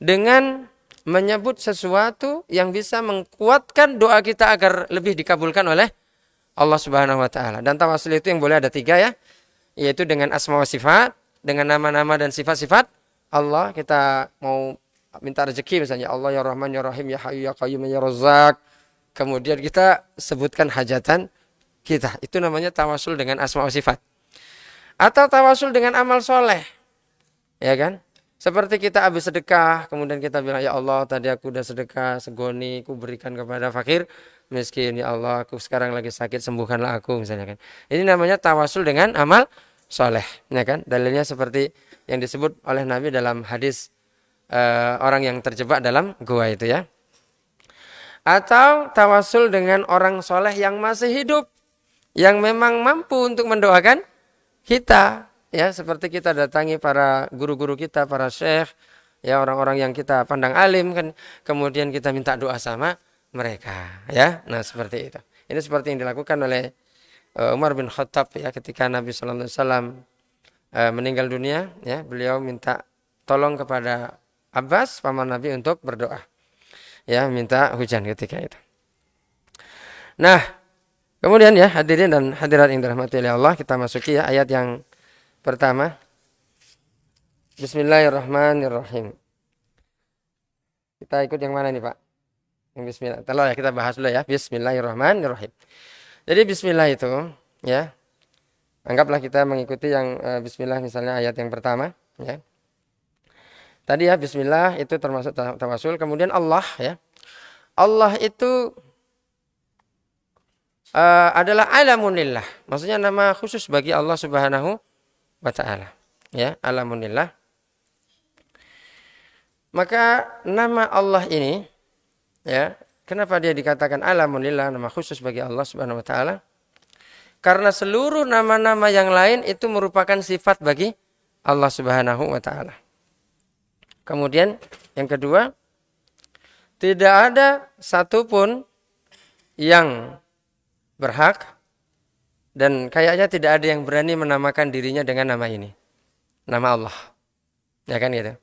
dengan menyebut sesuatu yang bisa mengkuatkan doa kita agar lebih dikabulkan oleh Allah Subhanahu wa taala. Dan tawasul itu yang boleh ada 3 ya, yaitu dengan asma wa sifat, dengan nama-nama dan sifat-sifat Allah. Kita mau minta rezeki misalnya, Allah ya Rahman ya Rahim ya Hayyu ya Qayyum ya Razzaq. Kemudian kita sebutkan hajatan kita. Itu namanya tawasul dengan asma wa sifat. Atau tawasul dengan amal soleh. Ya kan? Seperti kita habis sedekah, kemudian kita bilang, ya Allah tadi aku udah sedekah, segoni ku berikan kepada fakir, miskin, ya Allah aku sekarang lagi sakit, sembuhkanlah aku misalnya kan. Ini namanya tawasul dengan amal soleh, ya kan? Dalilnya seperti yang disebut oleh Nabi dalam hadis orang yang terjebak dalam gua itu ya. Atau tawasul dengan orang soleh yang masih hidup, yang memang mampu untuk mendoakan kita. Ya, seperti kita datangi para guru-guru kita, para syekh, ya orang-orang yang kita pandang alim kan, kemudian kita minta doa sama mereka, ya. Nah, seperti itu. Ini seperti yang dilakukan oleh Umar bin Khattab ya ketika Nabi sallallahu alaihi wasallam meninggal dunia, ya. Beliau minta tolong kepada Abbas paman Nabi untuk berdoa. Ya, minta hujan ketika itu. Nah, kemudian ya hadirin dan hadirat yang dirahmati oleh Allah, kita masuki ya ayat yang pertama. Bismillahirrahmanirrahim. Kita ikut yang mana nih Pak? Yang bismillah. Tolong ya kita bahas dulu ya. Bismillahirrahmanirrahim. Jadi bismillah itu ya. Anggaplah kita mengikuti yang bismillah misalnya ayat yang pertama ya. Tadi ya bismillah itu termasuk tawasul. Kemudian Allah ya. Allah itu adalah alamunillah. Maksudnya nama khusus bagi Allah Subhanahu wa ta'ala. Ya, alamunillah. Maka nama Allah ini ya, kenapa dia dikatakan alamunillah, nama khusus bagi Allah Subhanahu wa taala? Karena seluruh nama-nama yang lain itu merupakan sifat bagi Allah Subhanahu wa taala. Kemudian yang kedua, tidak ada satupun yang berhak dan kayaknya tidak ada yang berani menamakan dirinya dengan nama ini. Nama Allah. Ya kan gitu.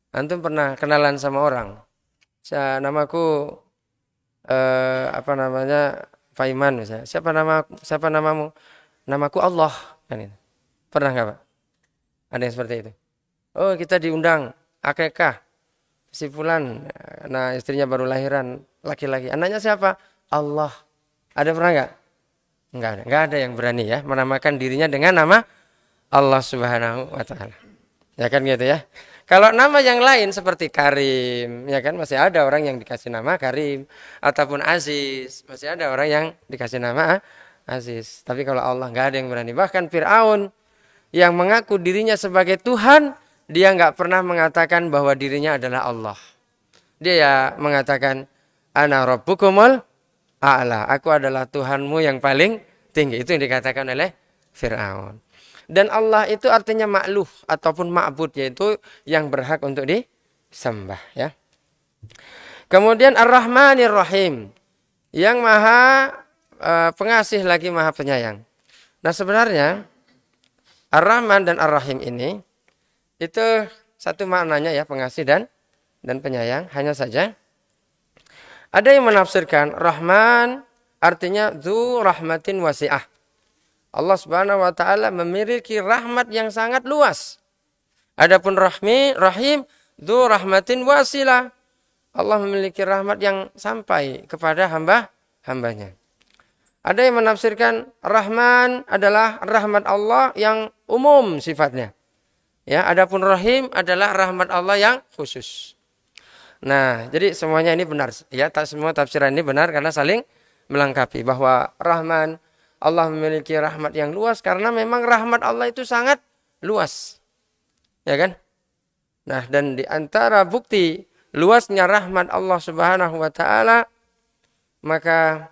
Antum pernah kenalan sama orang. Namaku apa namanya? Faiman misalnya. Siapa namamu? Namaku Allah. Kan itu. Pernah enggak, Pak? Ada yang seperti itu. Oh, kita diundang akikah si fulan. Nah, istrinya baru lahiran, laki-laki. Anaknya siapa? Allah. Ada pernah enggak? Enggak ada yang berani ya menamakan dirinya dengan nama Allah Subhanahu wa taala. Ya kan gitu ya. Kalau nama yang lain seperti Karim, ya kan masih ada orang yang dikasih nama Karim ataupun Aziz, masih ada orang yang dikasih nama Aziz. Tapi kalau Allah enggak ada yang berani. Bahkan Fir'aun yang mengaku dirinya sebagai Tuhan, dia enggak pernah mengatakan bahwa dirinya adalah Allah. Dia ya mengatakan Ana rabbukumul a'la. Aku adalah Tuhanmu yang paling tinggi. Itu yang dikatakan oleh Fir'aun. Dan Allah itu artinya makluh ataupun ma'bud, yaitu yang berhak untuk disembah, ya. Kemudian Ar-Rahmanir Rahim, yang maha pengasih lagi maha penyayang. Nah, sebenarnya Ar-Rahman dan Ar-Rahim ini itu satu maknanya, ya, pengasih dan penyayang. Hanya saja ada yang menafsirkan Rahman artinya dzu rahmatin wasi'ah. Allah Subhanahu wa taala memiliki rahmat yang sangat luas. Adapun Rahim dzu rahmatin wasilah. Allah memiliki rahmat yang sampai kepada hambanya. Ada yang menafsirkan Rahman adalah rahmat Allah yang umum sifatnya. Ya, adapun Rahim adalah rahmat Allah yang khusus. Nah, jadi semuanya ini benar, ya. Semua tafsiran ini benar karena saling melengkapi, bahwa Rahman, Allah memiliki rahmat yang luas karena memang rahmat Allah itu sangat luas. Ya kan? Nah, dan di antara bukti luasnya rahmat Allah Subhanahu wa taala, maka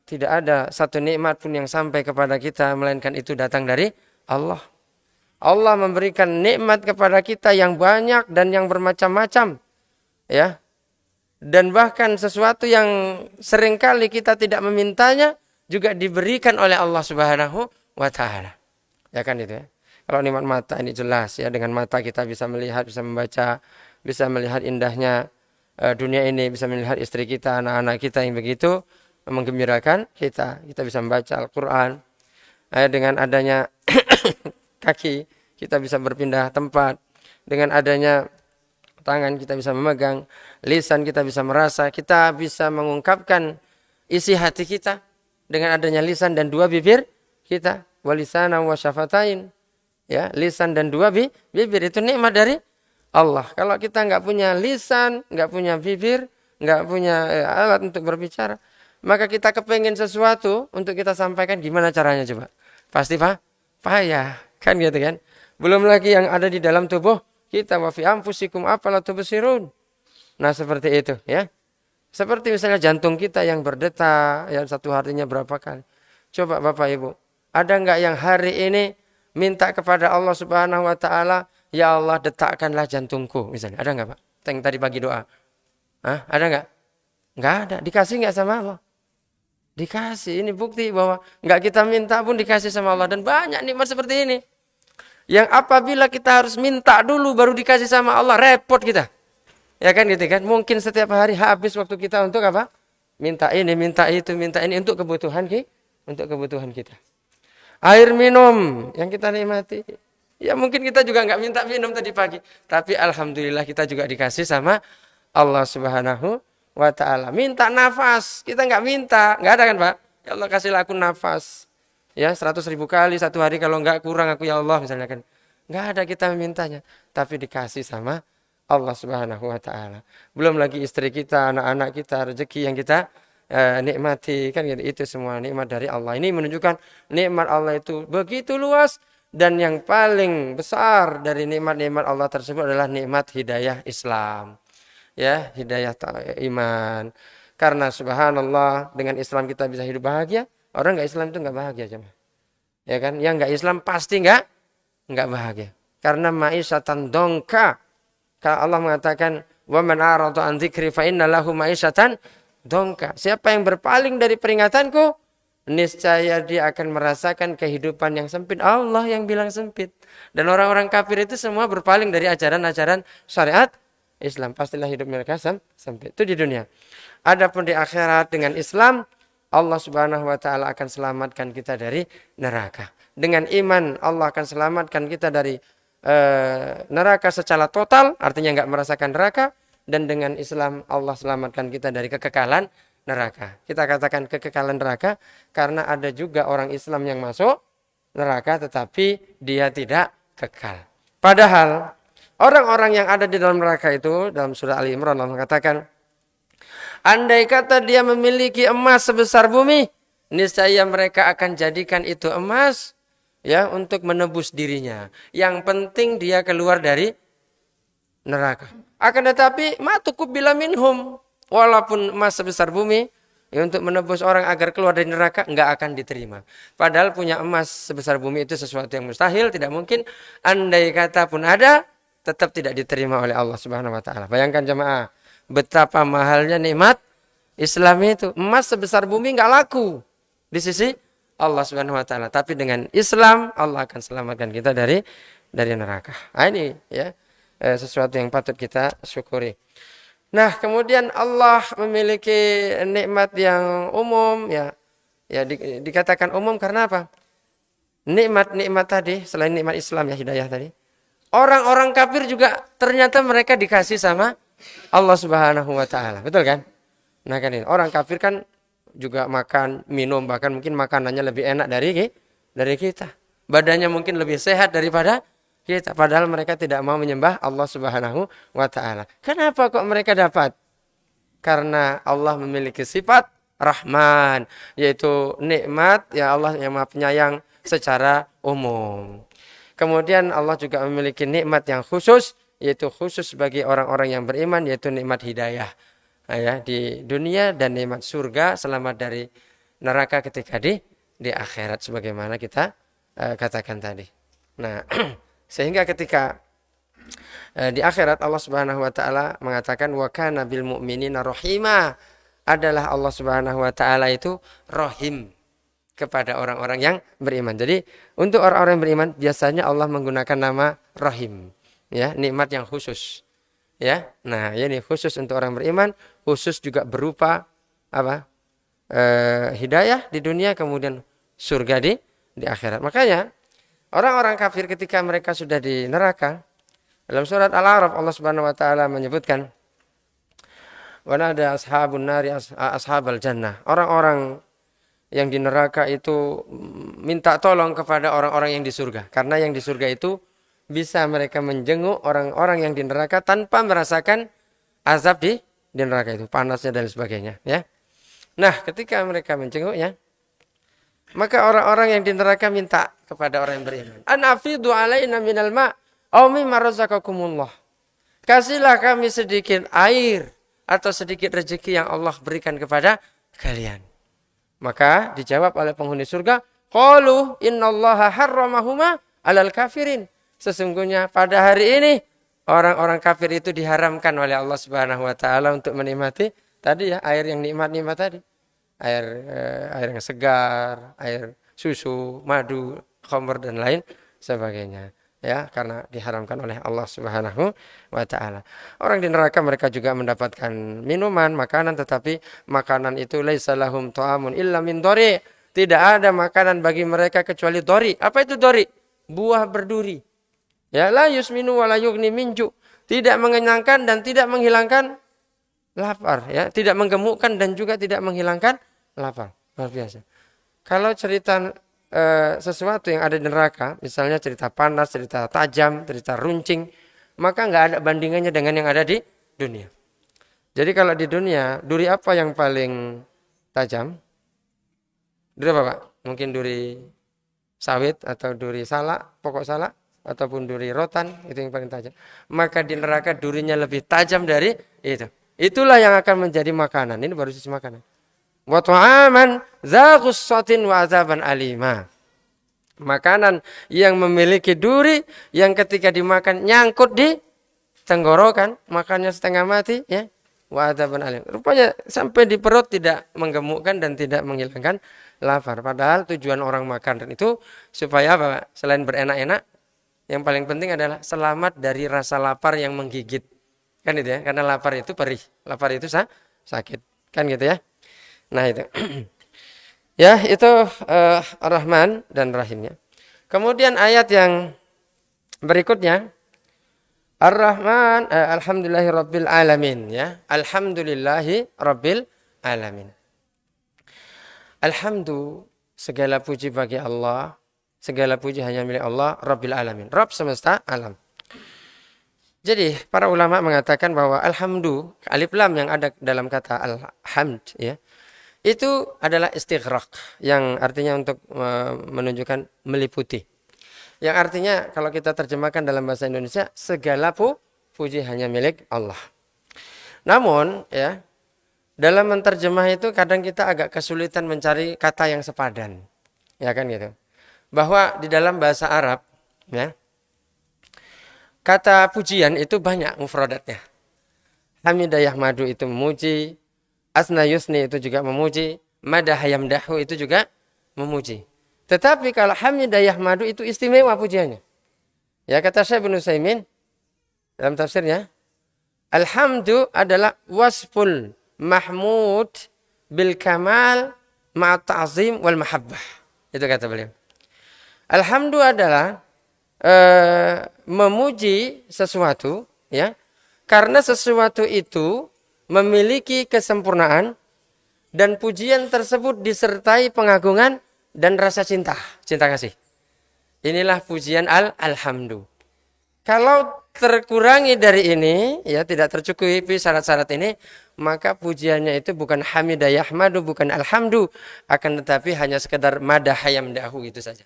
tidak ada satu nikmat pun yang sampai kepada kita melainkan itu datang dari Allah. Allah memberikan nikmat kepada kita yang banyak dan yang bermacam-macam, ya. Dan bahkan sesuatu yang seringkali kita tidak memintanya juga diberikan oleh Allah Subhanahu wa taala. Ya kan itu, ya. Kalau nikmat mata ini jelas, ya, dengan mata kita bisa melihat, bisa membaca, bisa melihat indahnya dunia ini, bisa melihat istri kita, anak-anak kita yang begitu menggembirakan kita. Kita bisa membaca Al-Quran. Dengan adanya kaki, kita bisa berpindah tempat. Dengan adanya tangan, kita bisa memegang. Lisan, kita bisa merasa. Kita bisa mengungkapkan isi hati kita dengan adanya lisan dan dua bibir kita. Walisana wa syafatain. Ya, lisan dan dua bibir itu nikmat dari Allah. Kalau kita nggak punya lisan, nggak punya bibir, nggak punya alat untuk berbicara, maka kita kepengen sesuatu untuk kita sampaikan, gimana caranya coba? Pasti payah, kan gitu kan? Belum lagi yang ada di dalam tubuh kita, wa fi anfusikum afala tubsirun. Nah, seperti itu, ya. Seperti misalnya jantung kita yang berdetak, yang satu harinya berapa kali. Coba Bapak Ibu, ada enggak yang hari ini minta kepada Allah Subhanahu wa taala, ya Allah detakkanlah jantungku, misalnya. Ada enggak, Pak? Yang tadi pagi doa. Ada enggak? Enggak ada. Dikasih enggak sama Allah? Dikasih. Ini bukti bahwa enggak kita minta pun dikasih sama Allah. Dan banyak nikmat seperti ini. Yang apabila kita harus minta dulu baru dikasih sama Allah, repot kita. Ya kan gitu kan? Mungkin setiap hari habis waktu kita untuk apa? Minta ini, minta itu, minta ini untuk kebutuhan kita. Air minum yang kita nikmati. Ya mungkin kita juga enggak minta minum tadi pagi. Tapi alhamdulillah kita juga dikasih sama Allah Subhanahu wa ta'ala. Minta nafas, kita nggak minta, nggak ada kan Pak? Ya Allah kasihlah aku nafas, ya 100.000 kali satu hari, kalau nggak kurang aku ya Allah misalnya kan. Nggak ada kita memintanya, tapi dikasih sama Allah Subhanahu wa ta'ala. Belum lagi istri kita, anak-anak kita, rezeki yang kita nikmati, kan gitu. Itu semua nikmat dari Allah. Ini menunjukkan nikmat Allah itu begitu luas, dan yang paling besar dari nikmat-nikmat Allah tersebut adalah nikmat hidayah Islam. Ya, hidayah iman. Karena subhanallah, dengan Islam kita bisa hidup bahagia. Orang nggak Islam itu nggak bahagia, jemaah. Ya kan? Yang nggak Islam pasti nggak bahagia. Karena ma'isyatan dongka. Kalau Allah mengatakan, wa man a'rada an dzikri fa inna lahu ma'isyatan dongka. Siapa yang berpaling dari peringatanku, niscaya dia akan merasakan kehidupan yang sempit. Allah yang bilang sempit. Dan orang-orang kafir itu semua berpaling dari ajaran-ajaran syariat Islam, pastilah hidup mereka sempit. Itu di dunia. Adapun di akhirat dengan Islam, Allah Subhanahu wa taala akan selamatkan kita dari neraka. Dengan iman Allah akan selamatkan kita dari neraka secara total, artinya enggak merasakan neraka, dan dengan Islam Allah selamatkan kita dari kekekalan neraka. Kita katakan kekekalan neraka karena ada juga orang Islam yang masuk neraka tetapi dia tidak kekal. Padahal orang-orang yang ada di dalam neraka itu, dalam surah Ali Imran Allah mengatakan, andai kata dia memiliki emas sebesar bumi, niscaya mereka akan jadikan itu emas, ya, untuk menebus dirinya. Yang penting dia keluar dari neraka. Akan tetapi matukubila minhum, walaupun emas sebesar bumi ya, untuk menebus orang agar keluar dari neraka enggak akan diterima. Padahal punya emas sebesar bumi itu sesuatu yang mustahil, tidak mungkin. Andai kata pun ada, tetap tidak diterima oleh Allah Subhanahu wa taala. Bayangkan jemaah, betapa mahalnya nikmat Islam itu. Emas sebesar bumi enggak laku di sisi Allah Subhanahu wa taala. Tapi dengan Islam Allah akan selamatkan kita dari neraka. Nah, ini ya sesuatu yang patut kita syukuri. Nah, kemudian Allah memiliki nikmat yang umum ya. Ya dikatakan umum karena apa? Nikmat-nikmat tadi selain nikmat Islam ya, hidayah tadi. Orang-orang kafir juga ternyata mereka dikasih sama Allah Subhanahu wa taala. Betul kan? Nah, kan ini orang kafir kan juga makan, minum, bahkan mungkin makanannya lebih enak dari kita. Badannya mungkin lebih sehat daripada kita. Padahal mereka tidak mau menyembah Allah Subhanahu wa taala. Kenapa kok mereka dapat? Karena Allah memiliki sifat Rahman, yaitu nikmat ya Allah yang Maha Penyayang secara umum. Kemudian Allah juga memiliki nikmat yang khusus, yaitu khusus bagi orang-orang yang beriman, yaitu nikmat hidayah. Ya, di dunia dan nikmat surga, selamat dari neraka ketika di akhirat sebagaimana kita katakan tadi. Nah, sehingga ketika di akhirat Allah Subhanahu wa taala mengatakan wa kana bil mu'minina rahima, adalah Allah Subhanahu wa taala itu rahim kepada orang-orang yang beriman. Jadi untuk orang-orang yang beriman biasanya Allah menggunakan nama rahim, ya, nikmat yang khusus. Ya, nah ini khusus untuk orang beriman, khusus juga berupa apa? Hidayah di dunia, kemudian surga di akhirat. Makanya orang-orang kafir ketika mereka sudah di neraka, dalam surat Al-A'raf Allah Subhanahu wa taala menyebutkan wa nada ashabun nari ashabal jannah. Orang-orang yang di neraka itu minta tolong kepada orang-orang yang di surga, karena yang di surga itu bisa mereka menjenguk orang-orang yang di neraka tanpa merasakan azab di neraka itu, panasnya dan sebagainya, ya. Nah, ketika mereka menjenguknya, maka orang-orang yang di neraka minta kepada orang yang beriman, "Anafidu alaina minal ma' aw mimma razaqakumullah." Kasihlah kami sedikit air atau sedikit rezeki yang Allah berikan kepada kalian. Maka dijawab oleh penghuni surga, qalu innallaha harramahuma 'alal kafirin. Sesungguhnya pada hari ini orang-orang kafir itu diharamkan oleh Allah Subhanahu wa taala untuk menikmati tadi ya air yang nikmat-nikmat tadi. Air yang segar, air susu, madu, khamr dan lain sebagainya. Ya, karena diharamkan oleh Allah Subhanahu wa taala. Orang di neraka mereka juga mendapatkan minuman, makanan, tetapi makanan itu laisa lahum ta'amun illa min dhari. Tidak ada makanan bagi mereka kecuali dhari. Apa itu dhari? Buah berduri. Ya, la yusminu wa la yughni minju. Tidak mengenyangkan dan tidak menghilangkan lapar, ya, tidak menggemukkan dan juga tidak menghilangkan lapar. Luar biasa. Kalau cerita sesuatu yang ada di neraka, misalnya cerita panas, cerita tajam, cerita runcing, maka nggak ada bandingannya dengan yang ada di dunia. Jadi kalau di dunia, duri apa yang paling tajam? Duri apa, Pak? Mungkin duri sawit atau duri salak, pokok salak, ataupun duri rotan, itu yang paling tajam. Maka di neraka durinya lebih tajam dari itu. Itulah yang akan menjadi makanan. Ini baru sisi makanan. Wa ta'aman dza ghussatin wa adzaban alima. Makanan yang memiliki duri yang ketika dimakan nyangkut di tenggorokan, makannya setengah mati, ya. Wa adzaban alim. Rupanya sampai di perut tidak menggemukkan dan tidak menghilangkan lapar. Padahal tujuan orang makan itu supaya apa, Pak? Selain berenak-enak, yang paling penting adalah selamat dari rasa lapar yang menggigit. Kan itu ya, karena lapar itu perih, lapar itu sakit. Kan gitu ya. Nah itu. Ya, itu Ar-Rahman dan Rahimnya. Kemudian ayat yang berikutnya, Ar-Rahman, alhamdulillahi rabbil alamin, ya. Alhamdulillahi rabbil alamin. Alhamdu, segala puji bagi Allah. Segala puji hanya milik Allah, Rabbil Alamin. Rabb semesta alam. Jadi, para ulama mengatakan bahwa alhamdu, alif lam yang ada dalam kata alhamd, ya, itu adalah istighraq, yang artinya untuk menunjukkan meliputi. Yang artinya, kalau kita terjemahkan dalam bahasa Indonesia, segala puji hanya milik Allah. Namun ya, dalam menterjemah itu kadang kita agak kesulitan mencari kata yang sepadan. Ya kan gitu. Bahwa di dalam bahasa Arab ya, kata pujian itu banyak mufradatnya. Hamidah yahmadu itu memuji, asna yusni itu juga memuji, madah yamdahu itu juga memuji. Tetapi kalau hamidah yahmadu itu istimewa pujiannya. Ya kata Syekh Ibnu Utsaimin dalam tafsirnya, alhamdu adalah wasful mahmud bil kamal ma'at ta'zim wal mahabbah. Itu kata beliau. Alhamdu adalah memuji sesuatu ya, karena sesuatu itu memiliki kesempurnaan dan pujian tersebut disertai pengagungan dan rasa cinta kasih. Inilah pujian alhamdu. Kalau terkurangi dari ini, ya tidak tercukupi syarat-syarat ini, maka pujiannya itu bukan hamidah yahmadu, bukan alhamdu, akan tetapi hanya sekedar madah yamdahu gitu saja.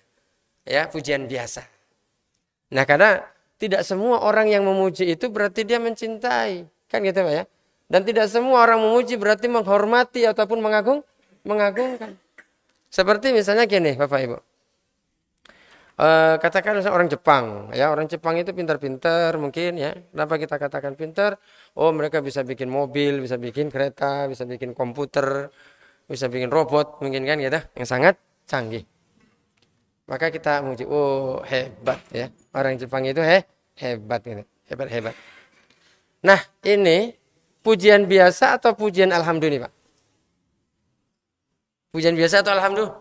Ya, pujian biasa. Nah, karena tidak semua orang yang memuji itu berarti dia mencintai. Kan gitu Pak ya? Dan tidak semua orang memuji berarti menghormati ataupun mengagungkan. Seperti misalnya gini Bapak Ibu. Katakan misalnya orang Jepang. Ya, orang Jepang itu pintar-pintar mungkin ya. Kenapa kita katakan pintar? Oh, mereka bisa bikin mobil, bisa bikin kereta, bisa bikin komputer, bisa bikin robot mungkin kan gitu. Yang sangat canggih. Maka kita memuji, oh hebat ya. Orang Jepang itu hebat gitu. Hebat. Nah, ini pujian biasa atau pujian alhamdulillah, Pak? Pujian biasa atau alhamdulillah?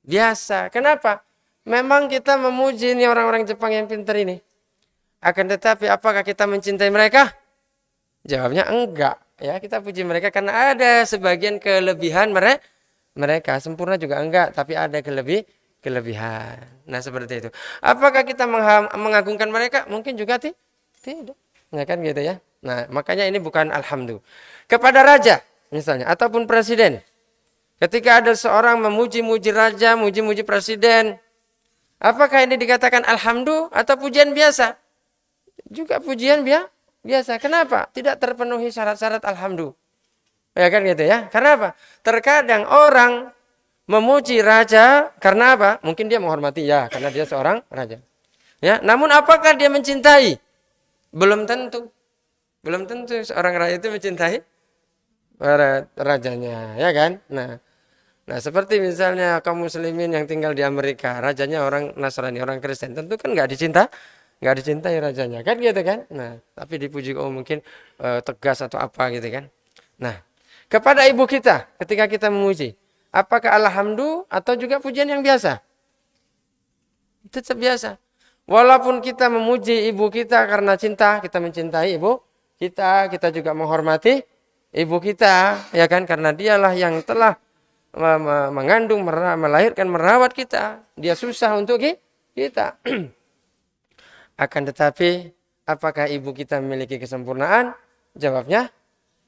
Biasa. Kenapa? Memang kita memuji ini orang-orang Jepang yang pintar ini. Akan tetapi apakah kita mencintai mereka? Jawabnya enggak. Ya, kita puji mereka karena ada sebagian kelebihan mereka. Sempurna juga enggak, tapi ada kelebihan. Nah, seperti itu. Apakah kita mengagungkan mereka? Mungkin juga tidak. Nah, kan gitu ya. Nah, makanya ini bukan alhamdulillah. Kepada raja misalnya ataupun presiden. Ketika ada seorang memuji-muji raja, muji-muji presiden, apakah ini dikatakan alhamdulillah atau pujian biasa? Juga pujian biasa. Kenapa? Tidak terpenuhi syarat-syarat alhamdulillah. Ya kan gitu ya. Karena apa? Terkadang orang memuji raja karena apa? Mungkin dia menghormati ya, karena dia seorang raja. Ya, namun apakah dia mencintai? Belum tentu. Belum tentu seorang raja itu mencintai rajanya, ya kan? Nah, seperti misalnya kaum muslimin yang tinggal di Amerika, rajanya orang Nasrani, orang Kristen, tentu kan nggak dicintai rajanya, kan gitu kan? Nah, tapi dipuji mungkin tegas atau apa gitu kan? Nah, kepada ibu kita ketika kita memuji, apakah alhamdulillah atau juga pujian yang biasa? Tetap biasa. Walaupun kita memuji ibu kita karena cinta, kita mencintai ibu kita juga menghormati ibu kita, ya kan? Karena dialah yang telah mengandung, melahirkan, merawat kita. Dia susah untuk kita. Akan tetapi, apakah ibu kita memiliki kesempurnaan? Jawabnya,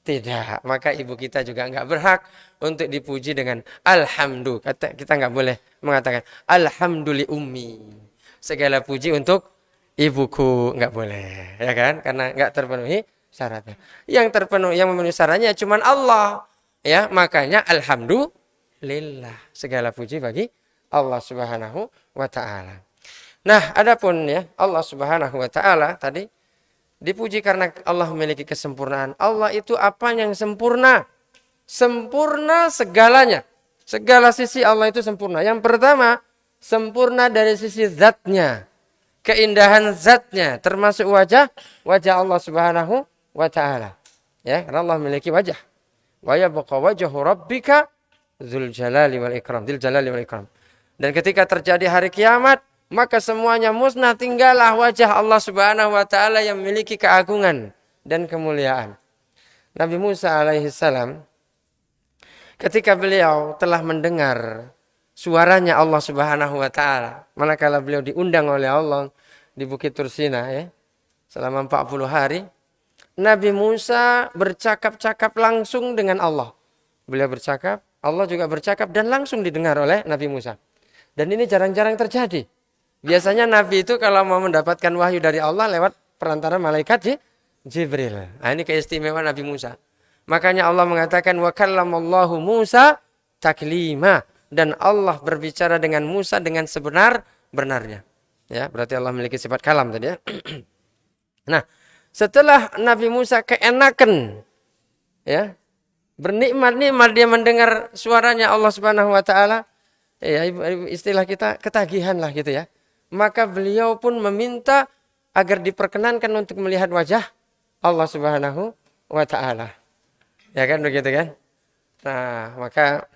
tidak. Maka ibu kita juga enggak berhak untuk dipuji dengan alhamdulillah. Kita enggak boleh mengatakan alhamdulillah ummi. Segala puji untuk ibuku, enggak boleh, ya kan? Karena enggak terpenuhi syaratnya. Yang memenuhi syaratnya cuma Allah. Ya, makanya alhamdulillah. Segala puji bagi Allah Subhanahu wa taala. Nah, adapun ya Allah Subhanahu wa taala tadi dipuji karena Allah memiliki kesempurnaan. Allah itu apa yang sempurna? Sempurna segalanya. Segala sisi Allah itu sempurna. Yang pertama, sempurna dari sisi zatnya. Keindahan zatnya. Termasuk wajah Allah Subhanahu wa ta'ala. Ya, karena Allah memiliki wajah. Wa yabqa wajhu rabbika dzul jalali wal ikram. Dan ketika terjadi hari kiamat, maka semuanya musnah, tinggallah wajah Allah Subhanahu wa taala yang memiliki keagungan dan kemuliaan. Nabi Musa alaihissalam ketika beliau telah mendengar suaranya Allah Subhanahu wa taala, manakala beliau diundang oleh Allah di Bukit Tursina ya, selama 40 hari, Nabi Musa bercakap-cakap langsung dengan Allah. Beliau bercakap, Allah juga bercakap dan langsung didengar oleh Nabi Musa. Dan ini jarang-jarang terjadi. Biasanya Nabi itu kalau mau mendapatkan wahyu dari Allah lewat perantara malaikat Jibril. Nah, ini keistimewaan Nabi Musa. Makanya Allah mengatakan wa kallamallahu Musa taklima, dan Allah berbicara dengan Musa dengan sebenar-benarnya. Ya, berarti Allah memiliki sifat kalam tadi ya. Nah, setelah Nabi Musa keenakan ya, bernikmat-nikmat dia mendengar suaranya Allah Subhanahu wa taala, ya istilah kita ketagihan lah gitu ya. Maka beliau pun meminta agar diperkenankan untuk melihat wajah Allah Subhanahu wa taala. Ya kan begitu kan? Nah, maka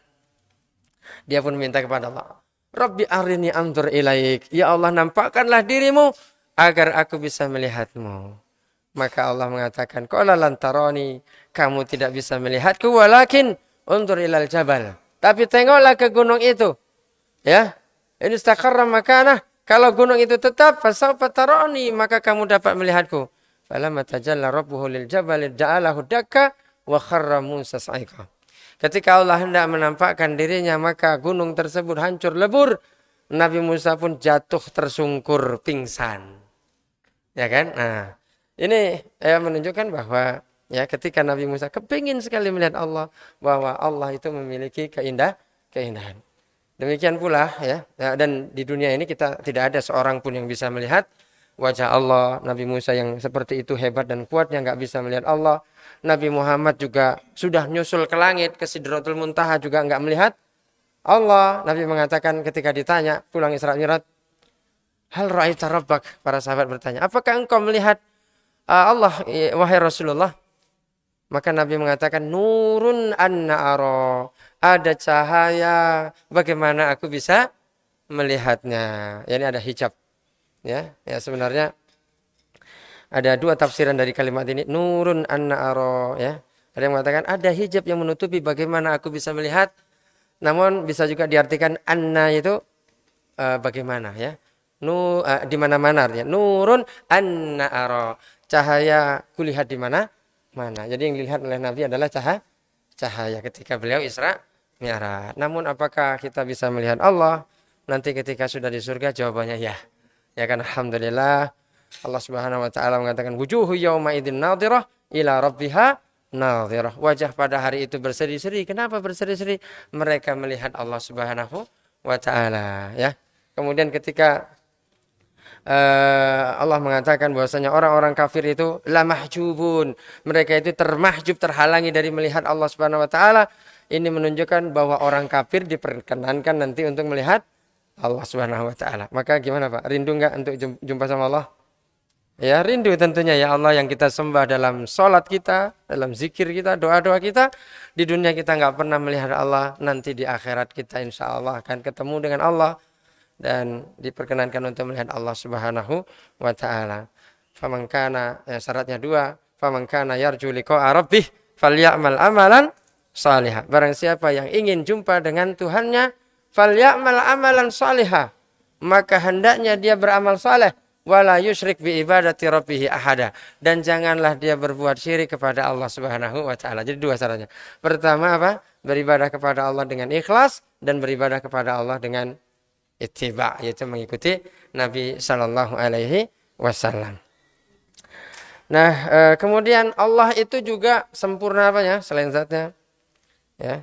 dia pun minta kepada Allah, Rabbi arini anzur ilaik. Ya Allah, nampakkanlah dirimu agar aku bisa melihatmu. Maka Allah mengatakan, qala lan tarani, kamu tidak bisa melihatku, walakin unzur ilal jabal. Tapi tengoklah ke gunung itu. Ya. Ini istaqarra makanah. Kalau gunung itu tetap, fasawfa tarani, maka kamu dapat melihatku. Falamma tajalla rabbuhu lil jabal ja'alahu dakka wa kharra Musa sa'iqa. Ketika Allah hendak menampakkan dirinya, maka gunung tersebut hancur lebur. Nabi Musa pun jatuh tersungkur pingsan. Ya kan? Nah, ini menunjukkan bahwa ya ketika Nabi Musa kepingin sekali melihat Allah, bahwa Allah itu memiliki keindahan. Demikian pula ya, dan di dunia ini kita tidak ada seorang pun yang bisa melihat wajah Allah. Nabi Musa yang seperti itu hebat dan kuatnya nggak bisa melihat Allah. Nabi Muhammad juga sudah nyusul ke langit, ke Sidratul Muntaha juga nggak melihat Allah. Nabi mengatakan ketika ditanya pulang Isra Mi'raj, hal ra'aita rabbak? Para sahabat bertanya, apakah engkau melihat Allah wahai Rasulullah? Maka Nabi mengatakan, nurun anna ara, ada cahaya bagaimana aku bisa melihatnya. Ya, ini ada hijab. Ya sebenarnya ada dua tafsiran dari kalimat ini, nurun anna ara ya. Ada yang mengatakan ada hijab yang menutupi bagaimana aku bisa melihat. Namun bisa juga diartikan anna itu bagaimana ya. Di mana-mana artinya. Nurun anna ara, cahaya kulihat di mana-mana. Jadi yang dilihat oleh Nabi adalah cahaya ketika beliau Isra Mi'raj. Namun apakah kita bisa melihat Allah nanti ketika sudah di surga? Jawabannya ya. Ya kan, alhamdulillah. Allah Subhanahu wa taala mengatakan wujuhu yauma idzin nadhirah ila rabbiha nadhirah. Wajah pada hari itu berseri-seri. Kenapa berseri-seri? Mereka melihat Allah Subhanahu wa taala ya. Kemudian ketika Allah mengatakan bahwasanya orang-orang kafir itu la mahjubun. Mereka itu termahjub, terhalangi dari melihat Allah Subhanahu wa taala. Ini menunjukkan bahwa orang kafir diperkenankan nanti untuk melihat Allah Subhanahu wa taala. Maka gimana Pak? Rindu enggak untuk jumpa sama Allah? Ya, rindu tentunya ya Allah yang kita sembah dalam salat kita, dalam zikir kita, doa-doa kita. Di dunia kita enggak pernah melihat Allah, nanti di akhirat kita insya Allah akan ketemu dengan Allah dan diperkenankan untuk melihat Allah Subhanahu wa taala. Faman kana, syaratnya dua, faman kana yarju liqa'a rabbih falyamal amalan salihah. Barang siapa yang ingin jumpa dengan Tuhannya, falyamal amalan salihah, maka hendaknya dia beramal saleh, wala yusyrik bi ibadati rabbih ahada, dan janganlah dia berbuat syirik kepada Allah Subhanahu wa taala. Jadi dua syaratnya. Pertama apa? Beribadah kepada Allah dengan ikhlas dan beribadah kepada Allah dengan ittiba, yaitu mengikuti Nabi sallallahu alaihi wasallam. Nah, kemudian Allah itu juga sempurna apanya? Selain zatnya. Ya.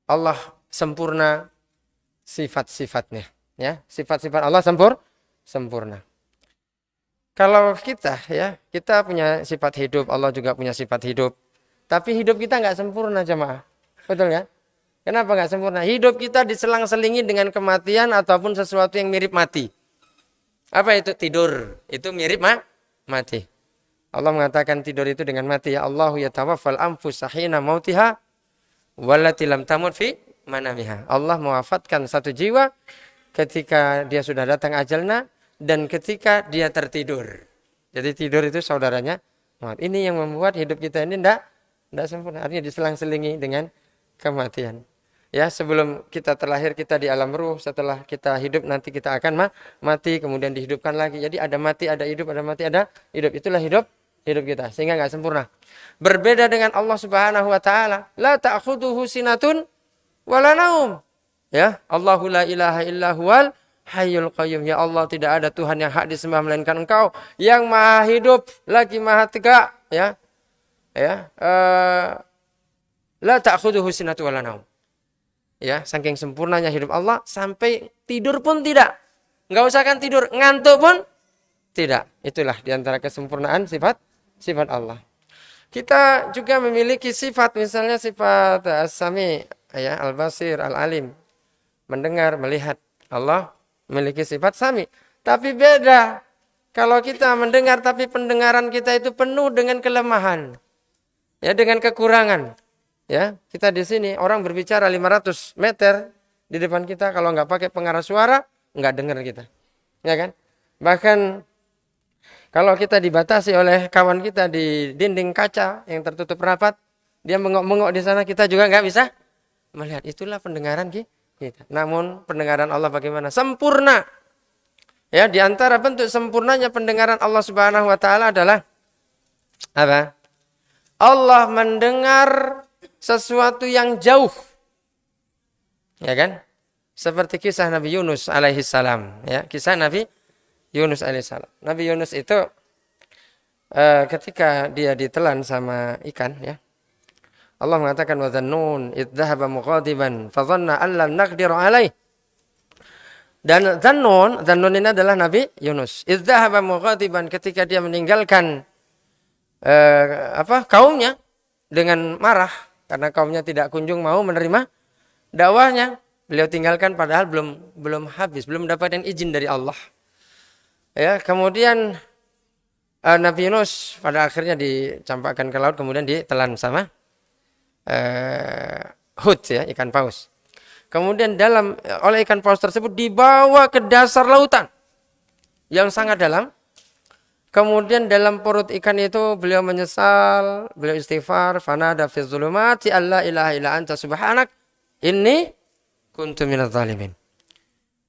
Allah sempurna sifat-sifatnya, ya. Sifat-sifat Allah sempurna. Kalau kita ya, kita punya sifat hidup, Allah juga punya sifat hidup. Tapi hidup kita nggak sempurna, jemaah. Betul ya? Kenapa nggak sempurna? Hidup kita diselang-selingi dengan kematian ataupun sesuatu yang mirip mati. Apa itu? Tidur. Itu mirip mati. Allah mengatakan tidur itu dengan mati. Ya Allahu yatawaffal anfusa hina mautiha wallati lam tamut fi manamiha. Allah mewafatkan satu jiwa ketika dia sudah datang ajalnya dan ketika dia tertidur. Jadi tidur itu saudaranya maut. Ini yang membuat hidup kita ini tidak sempurna. Artinya diselang-selingi dengan kematian. Ya, sebelum kita terlahir kita di alam ruh, setelah kita hidup nanti kita akan mati, kemudian dihidupkan lagi. Jadi ada mati, ada hidup, ada mati, ada hidup. Itulah hidup kita, sehingga enggak sempurna. Berbeda dengan Allah Subhanahu wa taala, la ta'khudhuhu sinatun wala naum. Ya, Allahu la ilaha illa huwal Hayyul Qayyum, ya Allah tidak ada Tuhan yang hak disembah melainkan Engkau yang maha hidup lagi maha tegak, ya. Ya, la ta'khudhuhu sinatun wala naum. Ya, saking sempurnanya hidup Allah sampai tidur pun tidak. Enggak usahkan tidur, ngantuk pun tidak. Itulah diantara kesempurnaan sifat Allah. Kita juga memiliki sifat, misalnya sifat As-Sami, ya, Al-Basir, Al-Alim, mendengar, melihat. Allah memiliki sifat Sami. Tapi beda kalau kita mendengar tapi pendengaran kita itu penuh dengan kelemahan, ya, dengan kekurangan. Ya, kita di sini orang berbicara 500 meter di depan kita, kalau nggak pakai pengeras suara nggak dengar kita, ya kan? Bahkan kalau kita dibatasi oleh kawan kita di dinding kaca yang tertutup rapat, dia mengok-mengok di sana, kita juga nggak bisa melihat. Itulah pendengaran kita. Namun pendengaran Allah bagaimana? Sempurna. Ya, di antara bentuk sempurnanya pendengaran Allah Subhanahu wa taala adalah apa? Allah mendengar sesuatu yang jauh. Ya kan? Seperti kisah Nabi Yunus alaihi salam, ya, kisah Nabi Yunus alaihissalam. Nabi Yunus itu ketika dia ditelan sama ikan, ya, Allah mengatakan wa dzannun idh dhahaba mughadiban fa dhanna an lan naqdiru alaihi. Dan Dzannun ini adalah Nabi Yunus. Idh dhahaba mughadiban, ketika dia meninggalkan kaumnya dengan marah karena kaumnya tidak kunjung mau menerima dakwahnya. Beliau tinggalkan padahal belum habis, belum mendapatkan izin dari Allah. Ya, kemudian Nabi Yunus pada akhirnya dicampakkan ke laut, kemudian ditelan sama Hud, ya, ikan paus. Kemudian oleh ikan paus tersebut dibawa ke dasar lautan yang sangat dalam. Kemudian dalam perut ikan itu beliau menyesal, beliau istighfar, fanada fi dzulumati alla ilaha illa anta subhanak inni kuntu minadz zalimin.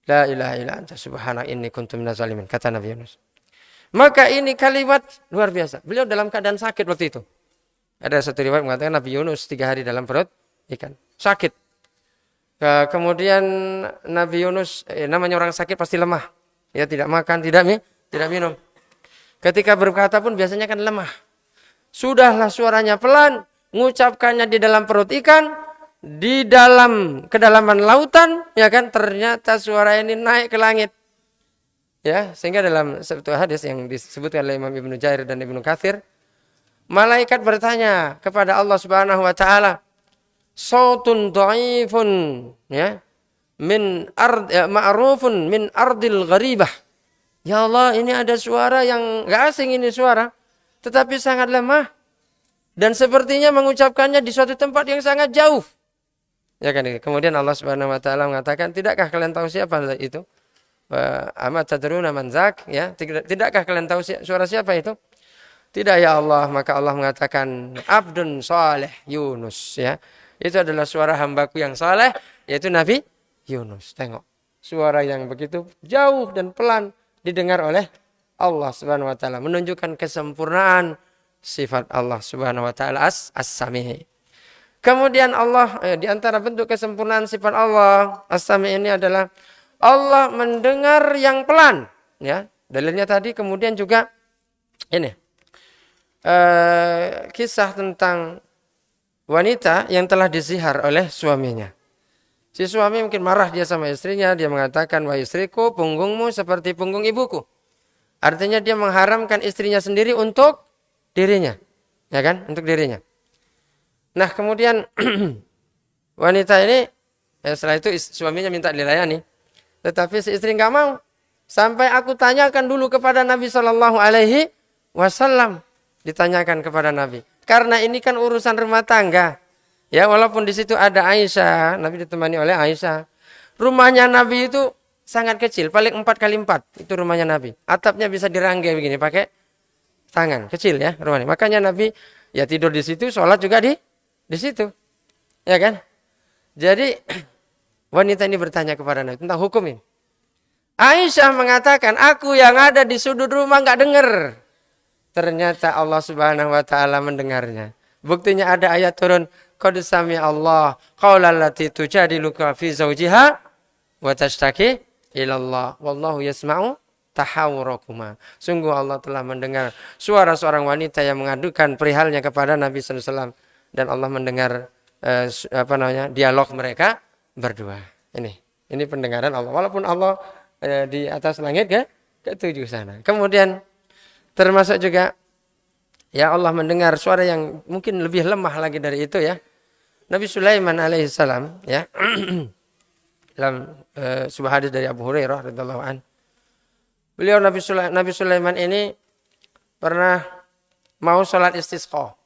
La ilaha illa anta subhanak inni kuntu minadz zalimin, kata Nabi Yunus. Maka ini kalimat luar biasa. Beliau dalam keadaan sakit waktu itu. Ada satu riwayat mengatakan Nabi Yunus 3 hari dalam perut ikan. Sakit. Kemudian Nabi Yunus, namanya orang sakit pasti lemah. Ya, tidak makan, tidak minum. Ketika berkata pun biasanya kan lemah. Sudahlah suaranya pelan, mengucapkannya di dalam perut ikan, di dalam kedalaman lautan, ya kan, ternyata suara ini naik ke langit. Ya, sehingga dalam satu hadis yang disebutkan oleh Imam Ibnu Jarir dan Ibnu Katsir, malaikat bertanya kepada Allah Subhanahu wa taala, sautun dhaifun, ya, ma'rufun min ardil gharibah. Ya Allah, ini ada suara yang enggak asing, ini suara, tetapi sangat lemah dan sepertinya mengucapkannya di suatu tempat yang sangat jauh. Ya kan? Kemudian Allah Subhanahu wa taala mengatakan, tidakkah kalian tahu siapa itu? Amat tadruna man zak, ya, tidakkah kalian tahu suara siapa itu? Tidak, ya Allah. Maka Allah mengatakan, abdun saleh Yunus, ya. Itu adalah suara hambaku yang saleh, yaitu Nabi Yunus. Tengok, suara yang begitu jauh dan pelan didengar oleh Allah Subhanahu wa taala, menunjukkan kesempurnaan sifat Allah Subhanahu wa taala As-Sami. Kemudian Allah, di antara bentuk kesempurnaan sifat Allah As-Sami ini adalah Allah mendengar yang pelan, ya. Dalilnya tadi. Kemudian juga ini kisah tentang wanita yang telah dizihar oleh suaminya. Si suami mungkin marah dia sama istrinya, dia mengatakan, wahai istriku, punggungmu seperti punggung ibuku. Artinya dia mengharamkan istrinya sendiri untuk dirinya, ya kan, untuk dirinya. Nah, kemudian wanita ini, setelah itu suaminya minta dilayani, tetapi si istri nggak mau. Sampai aku tanyakan dulu kepada Nabi Shallallahu Alaihi Wasallam, ditanyakan kepada Nabi, karena ini kan urusan rumah tangga. Ya, walaupun di situ ada Aisyah, Nabi ditemani oleh Aisyah. Rumahnya Nabi itu sangat kecil, paling 4x4 itu rumahnya Nabi. Atapnya bisa dirangkai begini pakai tangan, kecil ya rumahnya. Makanya Nabi ya tidur di situ, sholat juga di situ, ya kan? Jadi wanita ini bertanya kepada Nabi tentang hukum ini. Aisyah mengatakan, aku yang ada di sudut rumah nggak dengar. Ternyata Allah Subhanahu wa taala mendengarnya. Buktinya ada ayat turun, qad sami Allah qaulal lati tujadiluka fi zawjiha wa tashtaki ilallah wallahu yasma'u tahawurakuma. Sungguh Allah telah mendengar suara seorang wanita yang mengadukan perihalnya kepada Nabi sallallahu alaihi wasallam dan Allah mendengar dialog mereka berdua. Ini pendengaran Allah. Walaupun Allah di atas langit ketujuh sana. Kemudian termasuk juga ya Allah mendengar suara yang mungkin lebih lemah lagi dari itu ya. Nabi Sulaiman alaihissalam ya dalam sebuah hadis dari Abu Hurairah radhiyallahu an. Beliau Nabi Sulaiman ini pernah mau sholat istisqa.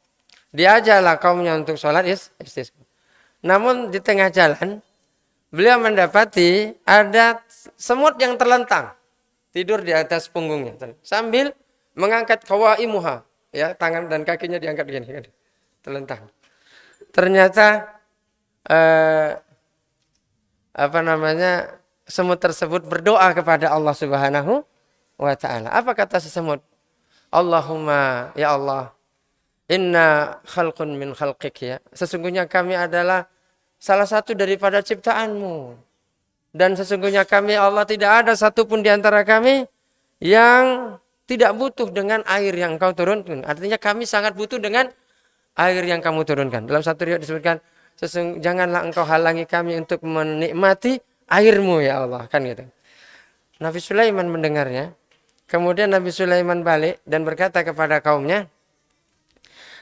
Diajaklah kaumnya untuk sholat istisqa. Namun di tengah jalan beliau mendapati ada semut yang terlentang tidur di atas punggungnya sambil mengangkat qawaimuha ya, tangan dan kakinya diangkat begini terlentang. Ternyata semut tersebut berdoa kepada Allah Subhanahu wa taala. Apa kata si semut? Allahumma ya Allah, inna khalqun min khalqik ya. Sesungguhnya kami adalah salah satu daripada ciptaanmu. Dan sesungguhnya kami Allah tidak ada satupun di antara kami yang tidak butuh dengan air yang kau turunkan. Artinya kami sangat butuh dengan air yang kamu turunkan. Dalam satu riwayat disebutkan, janganlah engkau halangi kami untuk menikmati airmu ya Allah. Kan gitu. Nabi Sulaiman mendengarnya. Kemudian Nabi Sulaiman balik dan berkata kepada kaumnya,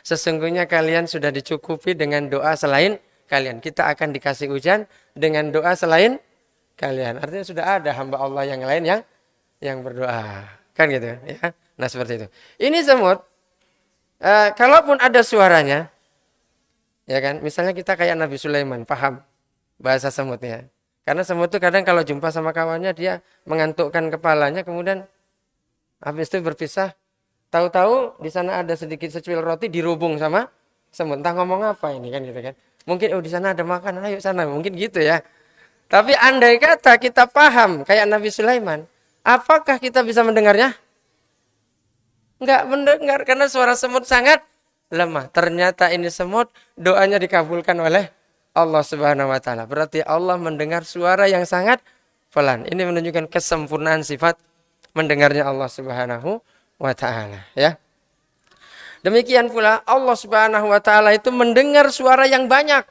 sesungguhnya kalian sudah dicukupi dengan doa selain kalian. Kita akan dikasih hujan dengan doa selain kalian. Artinya sudah ada hamba Allah yang lain yang berdoa. Kan gitu ya. Nah seperti itu. Ini semut. Kalaupun ada suaranya, ya kan, misalnya kita kayak Nabi Sulaiman, paham bahasa semutnya. Karena semut itu kadang kalau jumpa sama kawannya dia mengantukkan kepalanya, kemudian habis itu berpisah. Tahu-tahu di sana ada sedikit secuil roti dirubung sama semut. Entah ngomong apa ini kan gitu kan. Mungkin di sana ada makanan, ayo sana, mungkin gitu ya. Tapi andai kata kita paham kayak Nabi Sulaiman, apakah kita bisa mendengarnya? Enggak mendengar karena suara semut sangat lemah. Ternyata ini semut doanya dikabulkan oleh Allah Subhanahu wa taala. Berarti Allah mendengar suara yang sangat pelan. Ini menunjukkan kesempurnaan sifat mendengarnya Allah Subhanahu wa taala, ya. Demikian pula Allah Subhanahu wa taala itu mendengar suara yang banyak.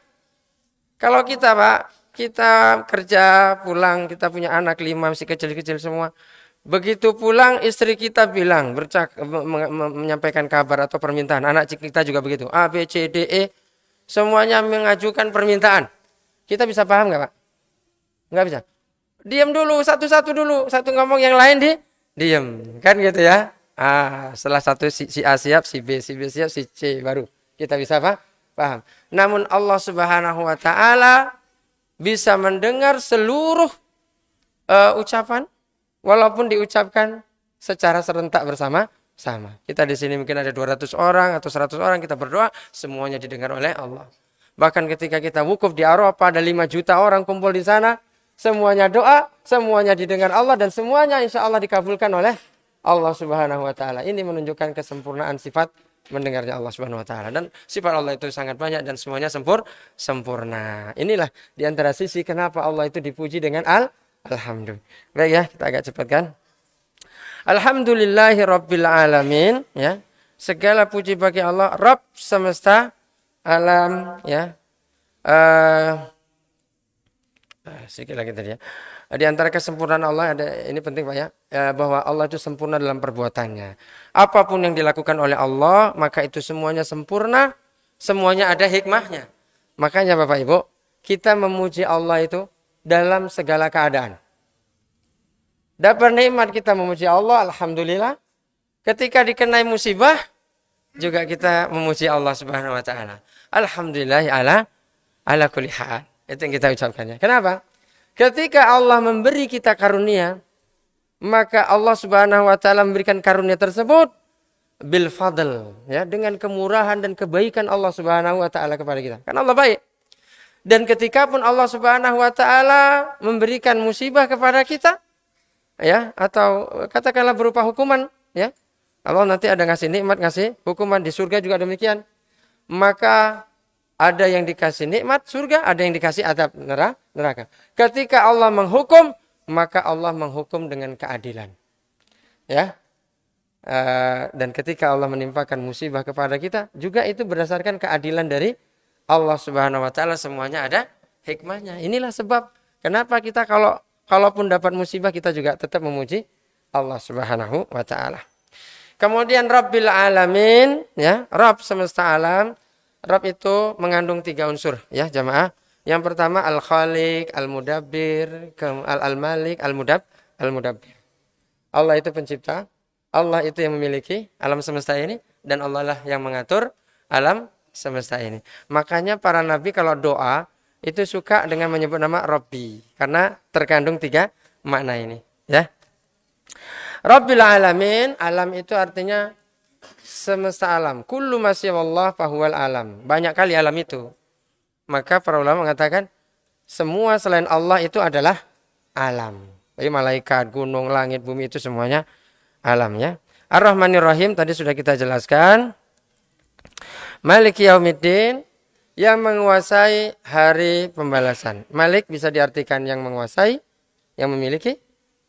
Kalau kita, Pak, kita kerja pulang, kita punya anak 5 masih kecil-kecil semua. Begitu pulang istri kita bilang menyampaikan kabar atau permintaan. Anak kita juga begitu. A, B, C, D, E. Semuanya mengajukan permintaan. Kita bisa paham nggak Pak? Nggak bisa. Diam dulu, satu-satu dulu. Satu ngomong yang lain diam. Kan gitu ya. Setelah satu si A siap, si B siap, si C baru. Kita bisa paham. Namun Allah Subhanahu wa taala bisa mendengar seluruh ucapan. Walaupun diucapkan secara serentak bersama-sama. Kita di sini mungkin ada 200 orang atau 100 orang kita berdoa, semuanya didengar oleh Allah. Bahkan ketika kita wukuf di Arafah ada 5 juta orang kumpul di sana, semuanya doa, semuanya didengar Allah dan semuanya insya Allah dikabulkan oleh Allah Subhanahu wa taala. Ini menunjukkan kesempurnaan sifat mendengarnya Allah Subhanahu wa taala dan sifat Allah itu sangat banyak dan semuanya sempurna. Inilah di antara sisi kenapa Allah itu dipuji dengan Alhamdulillah. Baik ya, kita agak cepatkan. Alhamdulillahi rabbil alamin, ya. Segala puji bagi Allah, Rabb semesta alam, ya. Sedikit lagi tadi ya. Di antara kesempurnaan Allah ada, ini penting Pak ya, bahwa Allah itu sempurna dalam perbuatannya. Apapun yang dilakukan oleh Allah, maka itu semuanya sempurna, semuanya ada hikmahnya. Makanya Bapak Ibu, kita memuji Allah itu dalam segala keadaan. Dapat nikmat kita memuji Allah, alhamdulillah. Ketika dikenai musibah, juga kita memuji Allah Subhanahu wa taala. Alhamdulillah ala kulli hal. Itu yang kita ucapkannya. Kenapa? Ketika Allah memberi kita karunia, maka Allah Subhanahu wa taala memberikan karunia tersebut bil fadl, ya, dengan kemurahan dan kebaikan Allah Subhanahu wa taala kepada kita. Karena Allah baik. Dan ketika pun Allah Subhanahu wa taala memberikan musibah kepada kita, ya, atau katakanlah berupa hukuman, ya. Allah nanti ada ngasih nikmat, ngasih hukuman, di surga juga demikian. Maka ada yang dikasih nikmat surga, ada yang dikasih azab neraka. Ketika Allah menghukum, maka Allah menghukum dengan keadilan. Ya. Dan ketika Allah menimpakan musibah kepada kita, juga itu berdasarkan keadilan dari Allah Subhanahu wa taala, semuanya ada hikmahnya. Inilah sebab kenapa kita kalaupun dapat musibah kita juga tetap memuji Allah Subhanahu wa taala. Kemudian Rabbil Alamin, ya, Rabb semesta alam. Rabb itu mengandung 3 unsur, ya jamaah. Yang pertama Al-Khaliq, Al-Mudabbir, Al-Malik, Al-Mudabbir. Allah itu pencipta, Allah itu yang memiliki alam semesta ini, dan Allah lah yang mengatur alam semesta ini. Makanya para nabi kalau doa itu suka dengan menyebut nama Rabbi, karena terkandung 3 makna ini, ya. Rabbil Alamin, alam itu artinya semesta alam. Kullu ma siwallah fahuwal alam. Banyak kali alam itu. Maka para ulama mengatakan semua selain Allah itu adalah alam. Jadi malaikat, gunung, langit, bumi itu semuanya alam, ya. Ar-Rahmanir Rahim tadi sudah kita jelaskan. Maliki Yaumiddin, yang menguasai hari pembalasan. Malik bisa diartikan yang menguasai, yang memiliki,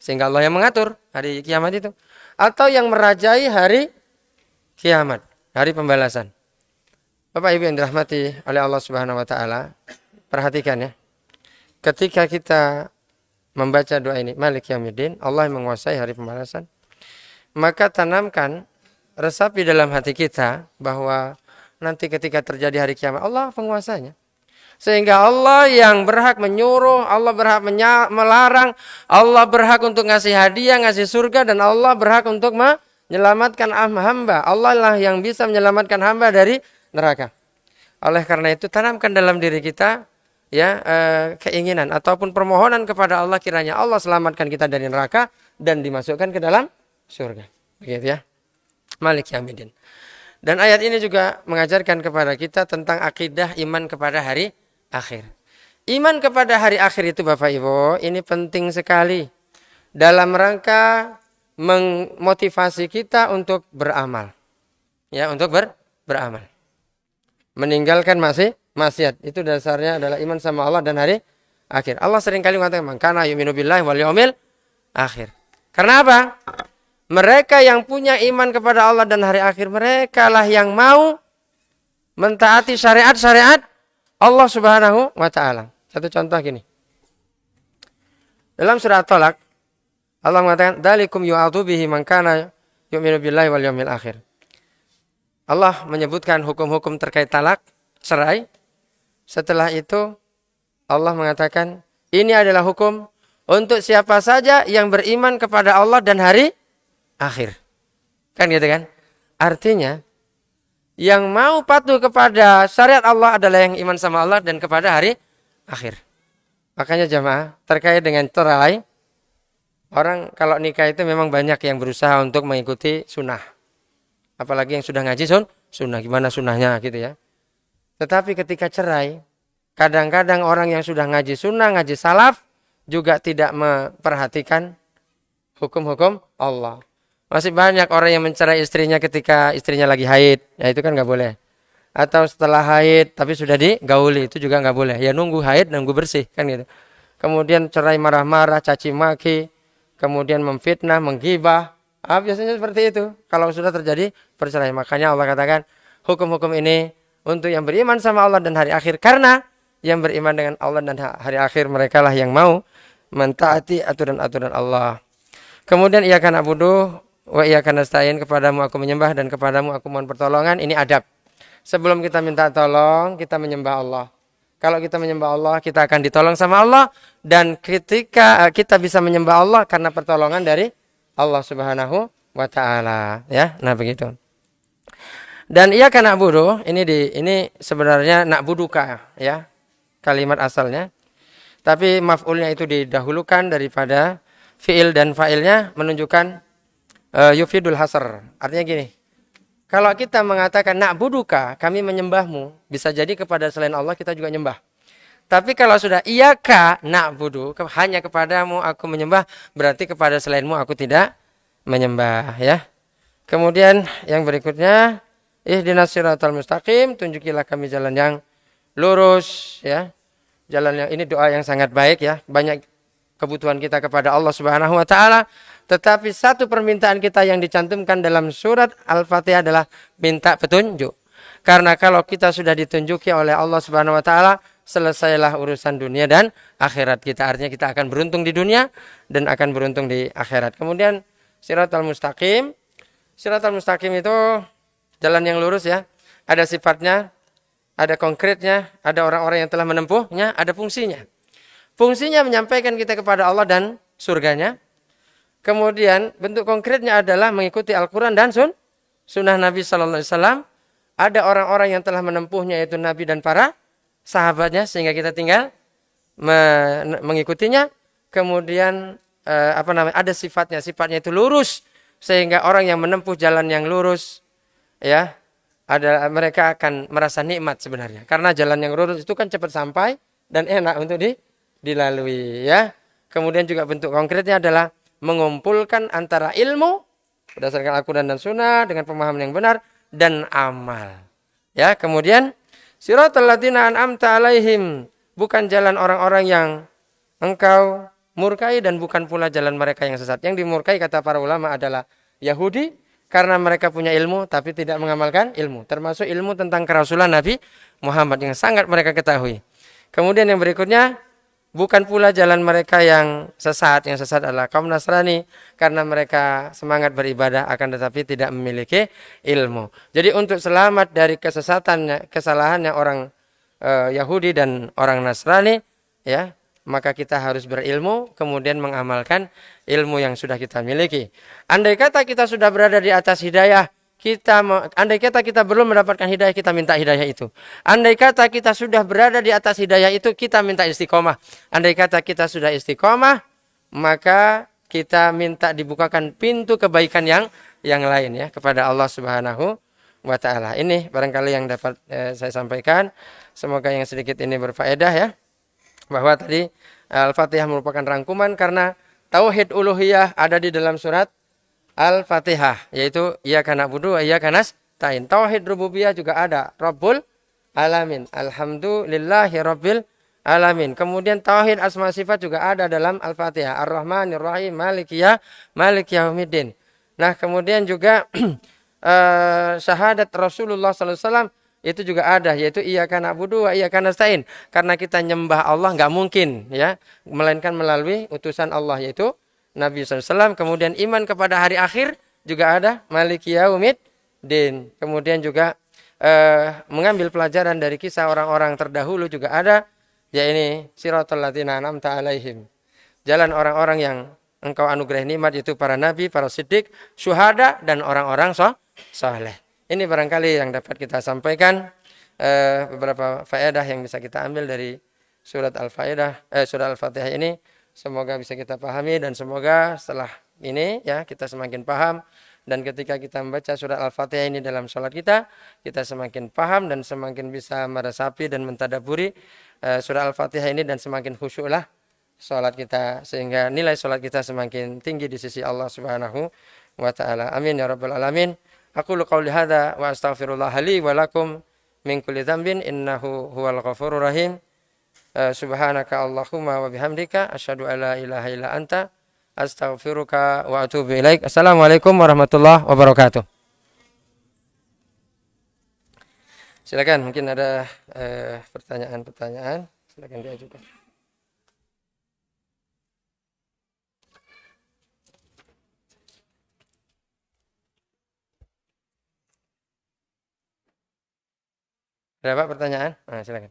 sehingga Allah yang mengatur hari kiamat itu. Atau yang merajai hari kiamat, hari pembalasan. Bapak Ibu yang dirahmati oleh Allah Subhanahu wa taala, perhatikan ya. Ketika kita membaca doa ini, Malik Yaumiddin, Allah yang menguasai hari pembalasan, maka tanamkan, resapi dalam hati kita bahwa nanti ketika terjadi hari kiamat, Allah penguasanya. Sehingga Allah yang berhak menyuruh, Allah berhak melarang, Allah berhak untuk ngasih hadiah, ngasih surga, dan Allah berhak untuk menyelamatkan hamba. Allah lah yang bisa menyelamatkan hamba dari neraka. Oleh karena itu tanamkan dalam diri kita, ya, keinginan ataupun permohonan kepada Allah, kiranya Allah selamatkan kita dari neraka dan dimasukkan ke dalam surga. Begitu ya. Malik Yaumiddin. Dan ayat ini juga mengajarkan kepada kita tentang akidah iman kepada hari akhir. Iman kepada hari akhir itu Bapak Ibu, ini penting sekali dalam rangka memotivasi kita untuk beramal. Ya, untuk beramal. Meninggalkan maksiat. Itu dasarnya adalah iman sama Allah dan hari akhir. Allah seringkali mengatakan, "Man kana yu'minu billahi wal yawmil akhir." Karena apa? Mereka yang punya iman kepada Allah dan hari akhir, mereka lah yang mau mentaati syariat-syariat Allah Subhanahu wa taala. Satu contoh gini. Dalam surah At-Talaq, Allah mengatakan, "Dzalikum yu'adzu bihi man kana yu'minu billahi wal yawmil akhir." Allah menyebutkan hukum-hukum terkait talak, cerai. Setelah itu Allah mengatakan, ini adalah hukum untuk siapa saja yang beriman kepada Allah dan hari akhir. Kan gitu kan? Artinya yang mau patuh kepada syariat Allah adalah yang iman sama Allah dan kepada hari akhir. Makanya jamaah, terkait dengan cerai, orang kalau nikah itu memang banyak yang berusaha untuk mengikuti sunnah. Apalagi yang sudah ngaji sunnah, gimana sunnahnya gitu ya. Tetapi ketika cerai, kadang-kadang orang yang sudah ngaji sunnah, ngaji salaf, juga tidak memperhatikan hukum-hukum Allah. Masih banyak orang yang mencerai istrinya ketika istrinya lagi haid. Ya itu kan nggak boleh. Atau setelah haid tapi sudah digauli, itu juga nggak boleh. Ya nunggu haid, nunggu bersih kan gitu. Kemudian cerai marah-marah, caci maki, kemudian memfitnah, menggibah. Biasanya seperti itu. Kalau sudah terjadi perceraian, makanya Allah katakan hukum-hukum ini untuk yang beriman sama Allah dan hari akhir. Karena yang beriman dengan Allah dan hari akhir, mereka lah yang mau mentaati aturan-aturan Allah. Kemudian iyyaka na'budu wa iyyaka nasta'in, kepadamu aku menyembah dan kepadamu aku mohon pertolongan. Ini adab. Sebelum kita minta tolong, kita menyembah Allah. Kalau kita menyembah Allah, kita akan ditolong sama Allah. Dan ketika kita bisa menyembah Allah karena pertolongan dari Allah Subhanahu wa ta'ala. Ya, nah begitu. Dan iyyaka na'budu, ini sebenarnya na'buduka ya, kalimat asalnya. Tapi maf'ulnya itu didahulukan daripada fi'il, dan fa'ilnya menunjukkan yufidul hasr. Artinya gini, kalau kita mengatakan na'buduka, kami menyembahmu, bisa jadi kepada selain Allah kita juga nyembah. Tapi kalau sudah iyyaka na'budu, hanya kepadamu aku menyembah, berarti kepada selainmu aku tidak menyembah ya. Kemudian yang berikutnya, ihdinas siratal mustaqim, tunjukilah kami jalan yang lurus ya. Jalan yang ini doa yang sangat baik ya. Banyak kebutuhan kita kepada Allah Subhanahu wa taala. Tetapi satu permintaan kita yang dicantumkan dalam surat Al-Fatihah adalah minta petunjuk. Karena kalau kita sudah ditunjuki oleh Allah Subhanahu wa taala, selesailah urusan dunia dan akhirat kita. Artinya kita akan beruntung di dunia dan akan beruntung di akhirat. Kemudian Shiratal Mustaqim. Shiratal Mustaqim itu jalan yang lurus ya. Ada sifatnya, ada konkretnya, ada orang-orang yang telah menempuhnya, ada fungsinya. Fungsinya menyampaikan kita kepada Allah dan surganya. Kemudian bentuk konkretnya adalah mengikuti Al-Quran dan sunnah Nabi Sallallahu Alaihi Wasallam. Ada orang-orang yang telah menempuhnya, yaitu Nabi dan para sahabatnya, sehingga kita tinggal mengikutinya. Kemudian ada sifatnya itu lurus, sehingga orang yang menempuh jalan yang lurus, ya, mereka akan merasa nikmat sebenarnya, karena jalan yang lurus itu kan cepat sampai dan enak untuk dilalui, ya. Kemudian juga bentuk konkretnya adalah mengumpulkan antara ilmu berdasarkan Al-Quran dan Sunnah dengan pemahaman yang benar dan amal. Ya, kemudian siratal ladzina an'amta alaihim, bukan jalan orang-orang yang engkau murkai dan bukan pula jalan mereka yang sesat. Yang dimurkai kata para ulama adalah Yahudi karena mereka punya ilmu tapi tidak mengamalkan ilmu, termasuk ilmu tentang kerasulan Nabi Muhammad yang sangat mereka ketahui. Kemudian yang berikutnya, bukan pula jalan mereka yang sesat. Yang sesat adalah kaum Nasrani karena mereka semangat beribadah akan tetapi tidak memiliki ilmu. Jadi untuk selamat dari kesalahannya orang Yahudi dan orang Nasrani, ya, maka kita harus berilmu kemudian mengamalkan ilmu yang sudah kita miliki. Andai kata kita sudah berada di atas hidayah, andai kata kita belum mendapatkan hidayah, kita minta hidayah itu. Andai kata kita sudah berada di atas hidayah itu, kita minta istiqomah. Andai kata kita sudah istiqomah, maka kita minta dibukakan pintu kebaikan yang lain, ya, kepada Allah Subhanahu wa taala. Ini barangkali yang dapat saya sampaikan. Semoga yang sedikit ini berfaedah, ya. Bahwa tadi Al-Fatihah merupakan rangkuman karena tauhid uluhiyah ada di dalam surat Al-Fatihah, yaitu iyyaka na'budu wa iyyaka nasta'in. Tauhid rububiyah juga ada, Rabbul Alamin. Alhamdulillahi Rabbil Alamin. Kemudian tauhid asma sifat juga ada dalam Al-Fatihah. Ar-Rahmanir Rahim, Maliki Yaumiddin. Nah, kemudian juga syahadat Rasulullah sallallahu alaihi wasallam itu juga ada, yaitu iyyaka na'budu wa iyyaka nasta'in. Karena kita nyembah Allah enggak mungkin, ya, melainkan melalui utusan Allah, yaitu Nabi SAW. Kemudian iman kepada hari akhir juga ada, Maliki Yaumiddin. Kemudian juga mengambil pelajaran dari kisah orang-orang terdahulu juga ada, yaitu siratal ladzina an'amta alaihim, jalan orang-orang yang engkau anugerahi nikmat, yaitu para nabi, para siddiq, syuhada dan orang-orang saleh. Ini barangkali yang dapat kita sampaikan, beberapa faedah yang bisa kita ambil dari surat Al-Fatihah ini. Semoga bisa kita pahami dan semoga setelah ini, ya, kita semakin paham, dan ketika kita membaca surat Al-Fatihah ini dalam sholat kita semakin paham dan semakin bisa meresapi dan mentadaburi surat Al-Fatihah ini, dan semakin khusyuklah sholat kita, sehingga nilai sholat kita semakin tinggi di sisi Allah Subhanahu wa taala. Amin ya rabbal alamin. Aqulu qouli hadza wa astaghfirullah li wa lakum min kulli dzambin innahu huwal ghafurur rahim. Subhanaka Allahumma wa bihamdika asyhadu an la ilaha illa anta astaghfiruka wa atubu ilaik. Assalamualaikum warahmatullahi wabarakatuh. Silakan, mungkin ada pertanyaan-pertanyaan, silakan diajukan. Ada Pak pertanyaan? Nah, silakan.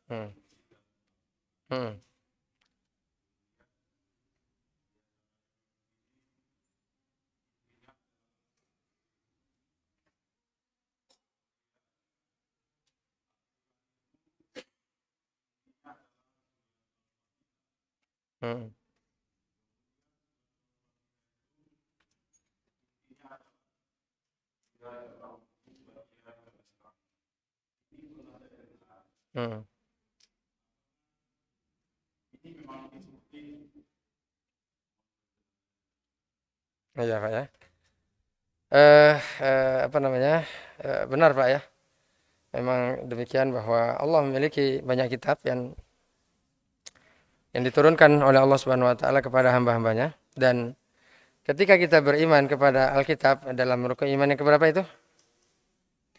Hmm. Hmm. Hmm. Hmm. Iya Pak ya. Apa namanya? Benar Pak ya. Memang demikian bahwa Allah memiliki banyak kitab yang diturunkan oleh Allah Subhanahu wa taala kepada hamba-hambanya, dan ketika kita beriman kepada Alkitab dalam rukun iman yang keberapa itu?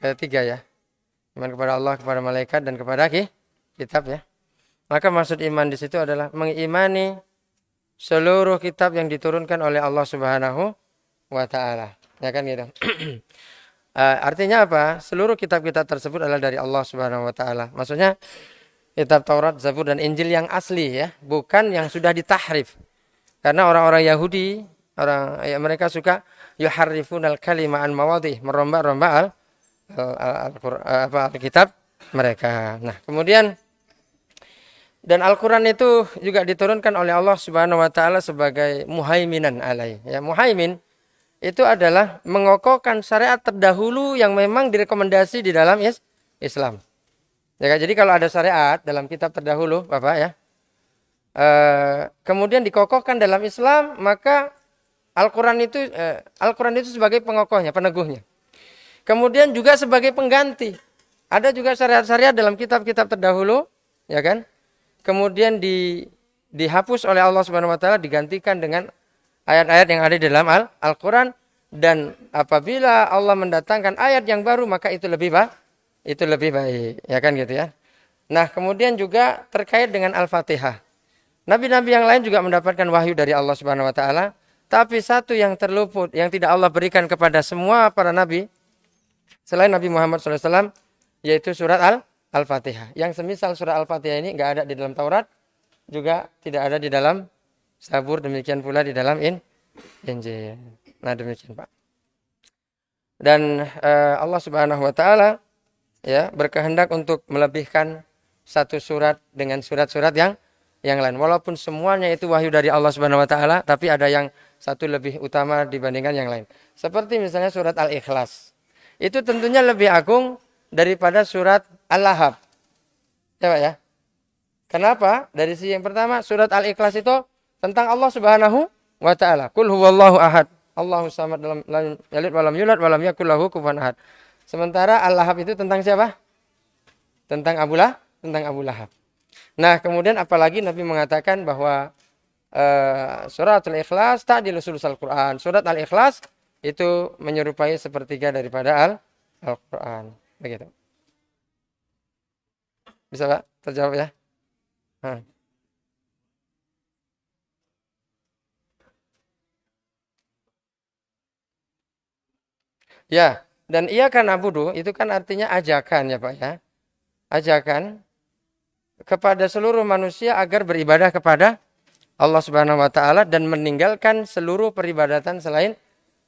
Ketiga ya. Iman kepada Allah, kepada malaikat, dan kepada kitab ya. Maka maksud iman di situ adalah mengimani seluruh kitab yang diturunkan oleh Allah Subhanahu wa taala. Ya kan gitu. Artinya apa? Seluruh kitab-kitab tersebut adalah dari Allah Subhanahu wa taala. Maksudnya kitab Taurat, Zabur, dan Injil yang asli ya, bukan yang sudah ditahrif. Karena orang-orang Yahudi, mereka suka yuharrifunal kalima an mawadih, merombak-rombak Alkitab mereka. Nah, kemudian dan Al-Qur'an itu juga diturunkan oleh Allah Subhanahu wa taala sebagai muhaiminan alai. Ya, muhaimin itu adalah mengokohkan syariat terdahulu yang memang direkomendasi di dalam Islam. Ya, jadi kalau ada syariat dalam kitab terdahulu, Bapak ya, kemudian dikokohkan dalam Islam, maka Al-Quran itu sebagai pengokohnya, peneguhnya. Kemudian juga sebagai pengganti. Ada juga syariat-syariat dalam kitab-kitab terdahulu, ya kan? Kemudian dihapus oleh Allah Subhanahu wa taala, digantikan dengan ayat-ayat yang ada di dalam Al-Quran, dan apabila Allah mendatangkan ayat yang baru, maka itu lebih baik, ya kan gitu ya. Nah, kemudian juga terkait dengan Al-Fatihah. Nabi-nabi yang lain juga mendapatkan wahyu dari Allah Subhanahu wa taala, tapi satu yang terluput, yang tidak Allah berikan kepada semua para nabi selain Nabi Muhammad SAW, yaitu surat Al-Fatihah. Yang semisal surat Al-Fatihah ini enggak ada di dalam Taurat, juga tidak ada di dalam Zabur, demikian pula di dalam Injil. Nah, demikian Pak. Dan Allah Subhanahu wa taala ya berkehendak untuk melebihkan satu surat dengan surat-surat yang lain. Walaupun semuanya itu wahyu dari Allah Subhanahu wa taala, tapi ada yang satu lebih utama dibandingkan yang lain. Seperti misalnya surat Al-Ikhlas. Itu tentunya lebih agung daripada surat Al-Lahab. Ya Pak ya. Kenapa? Dari sisi yang pertama, surat Al-Ikhlas itu tentang Allah Subhanahu wa taala. Qul huwallahu ahad. Allahu samad, lam yalid walam yulad walam yakul lahu kufuwan ahad. Sementara Al-Lahab itu tentang siapa? Tentang Abu Lahab. Nah, kemudian apalagi Nabi mengatakan bahwa surat Al-Ikhlas ta'dilu sulusal Quran. Surat Al-Ikhlas itu menyerupai sepertiga daripada Al-Quran. Begitu. Bisa Pak? Terjawab ya? Ya, dan iya kan abudu itu kan artinya ajakan ya Pak ya. Ajakan kepada seluruh manusia agar beribadah kepada Allah Subhanahu wa taala dan meninggalkan seluruh peribadatan selain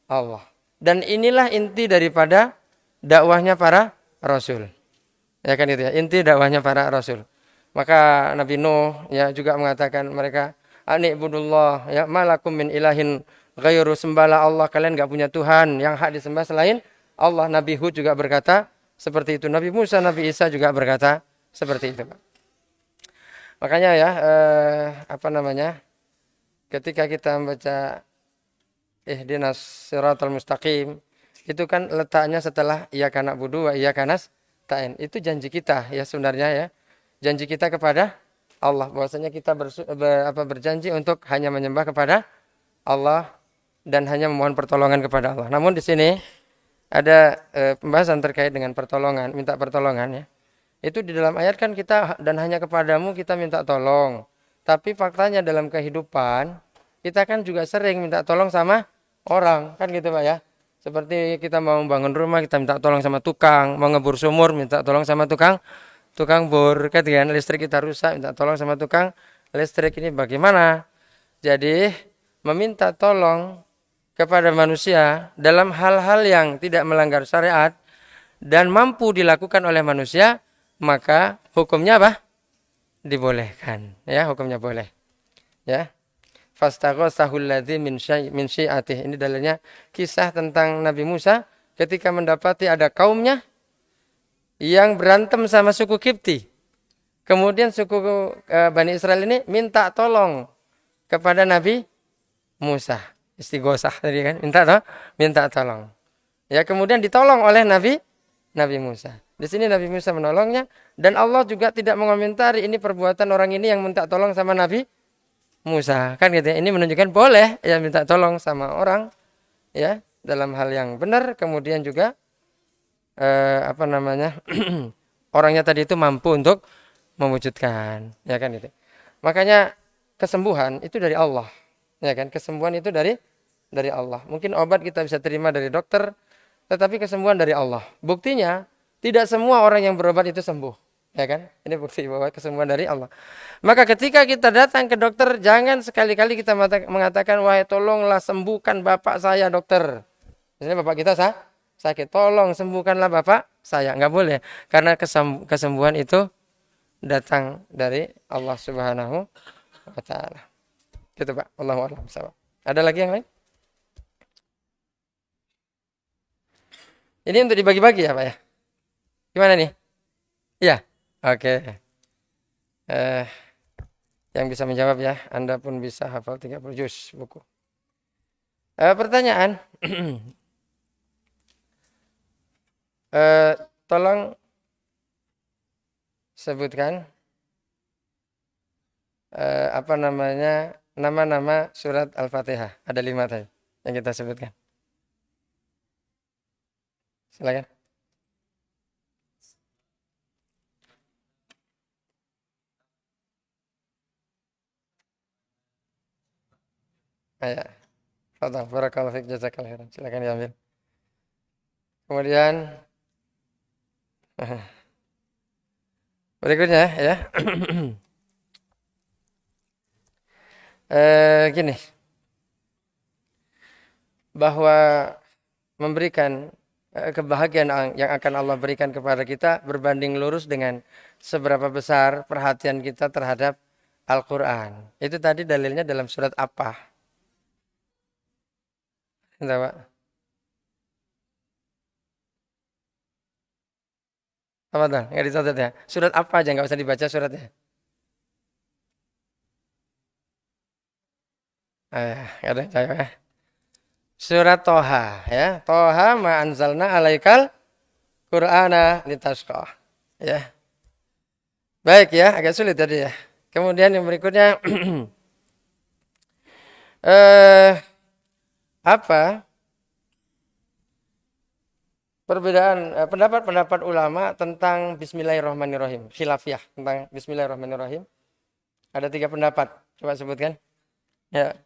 Allah. Dan inilah inti daripada dakwahnya para rasul. Ya kan itu ya, inti dakwahnya para rasul. Maka Nabi Nuh ya juga mengatakan mereka anibudullah ya malakum min ilahin ghairu, sembahlah Allah, kalian enggak punya Tuhan yang hak disembah selain Allah. Nabi Hud juga berkata seperti itu. Nabi Musa, Nabi Isa juga berkata seperti itu, Pak. Makanya ya ketika kita membaca ihdinas siratal mustaqim, itu kan letaknya setelah iyyaka na'budu wa iyyaka nasta'in. Itu janji kita ya sebenarnya ya. Janji kita kepada Allah, bahwasanya kita berjanji untuk hanya menyembah kepada Allah dan hanya memohon pertolongan kepada Allah. Namun di sini ada pembahasan terkait dengan pertolongan, minta pertolongan ya. Itu di dalam ayat kan kita dan hanya kepadamu kita minta tolong. Tapi faktanya dalam kehidupan kita kan juga sering minta tolong sama orang, kan gitu Pak ya. Seperti kita mau bangun rumah kita minta tolong sama tukang, mau ngebor sumur minta tolong sama tukang bor, kan listrik kita rusak minta tolong sama tukang listrik. Ini bagaimana? Jadi meminta tolong kepada manusia dalam hal-hal yang tidak melanggar syariat dan mampu dilakukan oleh manusia, maka hukumnya apa? Dibolehkan. Ya, hukumnya boleh. Ya. Fastaghasahul ladzi min syi'atihi. Ini dalilnya kisah tentang Nabi Musa ketika mendapati ada kaumnya yang berantem sama suku Kipti. Kemudian suku Bani Israel ini minta tolong kepada Nabi Musa. Istighosah tadi kan, minta tolong. Ya, kemudian ditolong oleh Nabi Musa. Di sini Nabi Musa menolongnya dan Allah juga tidak mengomentari ini perbuatan orang ini yang minta tolong sama Nabi Musa. Kan gitu ya. Ini menunjukkan boleh ya minta tolong sama orang ya dalam hal yang benar, kemudian juga apa namanya? Orangnya tadi itu mampu untuk mewujudkan, ya kan itu. Makanya kesembuhan itu dari Allah. Ya kan? Kesembuhan itu dari Allah. Mungkin obat kita bisa terima dari dokter, tetapi kesembuhan dari Allah. Buktinya, tidak semua orang yang berobat itu sembuh. Ya kan? Ini bukti bahwa kesembuhan dari Allah. Maka ketika kita datang ke dokter, jangan sekali-kali kita mengatakan, wahai tolonglah sembuhkan bapak saya dokter. Misalnya bapak kita sakit, tolong sembuhkanlah bapak saya. Enggak boleh. Karena kesembuhan itu datang dari Allah Subhanahu wa Ta'ala. Gitu Pak. Wallahu a'lam bishawab. Ada lagi yang lain? Ini untuk dibagi-bagi ya Pak ya? Gimana nih? Iya. Oke. Eh, yang bisa menjawab ya. Anda pun bisa hafal 30 juz buku. Pertanyaan. Tolong sebutkan apa namanya nama-nama surat Al-Fatihah. Ada 5 tadi yang kita sebutkan. Silakan. Ya. Fadhal, barakallahu fiik, jazakallahu khairan. Silakan diambil. Kemudian berikutnya ya. Gini. Bahwa memberikan kebahagiaan yang akan Allah berikan kepada kita berbanding lurus dengan seberapa besar perhatian kita terhadap Al-Quran. Itu tadi dalilnya dalam surat apa? Entah, Pak. Apa tuh? Nggak dicatat ya? Surat apa aja, nggak usah dibaca suratnya. Nggak ada jawab ya. Surat Toha ya. Toha ma anzalna alaikal Qur'ana litasqa. Ya. Baik ya, agak sulit tadi ya. Kemudian yang berikutnya apa perbedaan pendapat-pendapat ulama tentang Bismillahirrahmanirrahim, khilafiyah tentang Bismillahirrahmanirrahim. Ada 3 pendapat, coba sebutkan. Ya.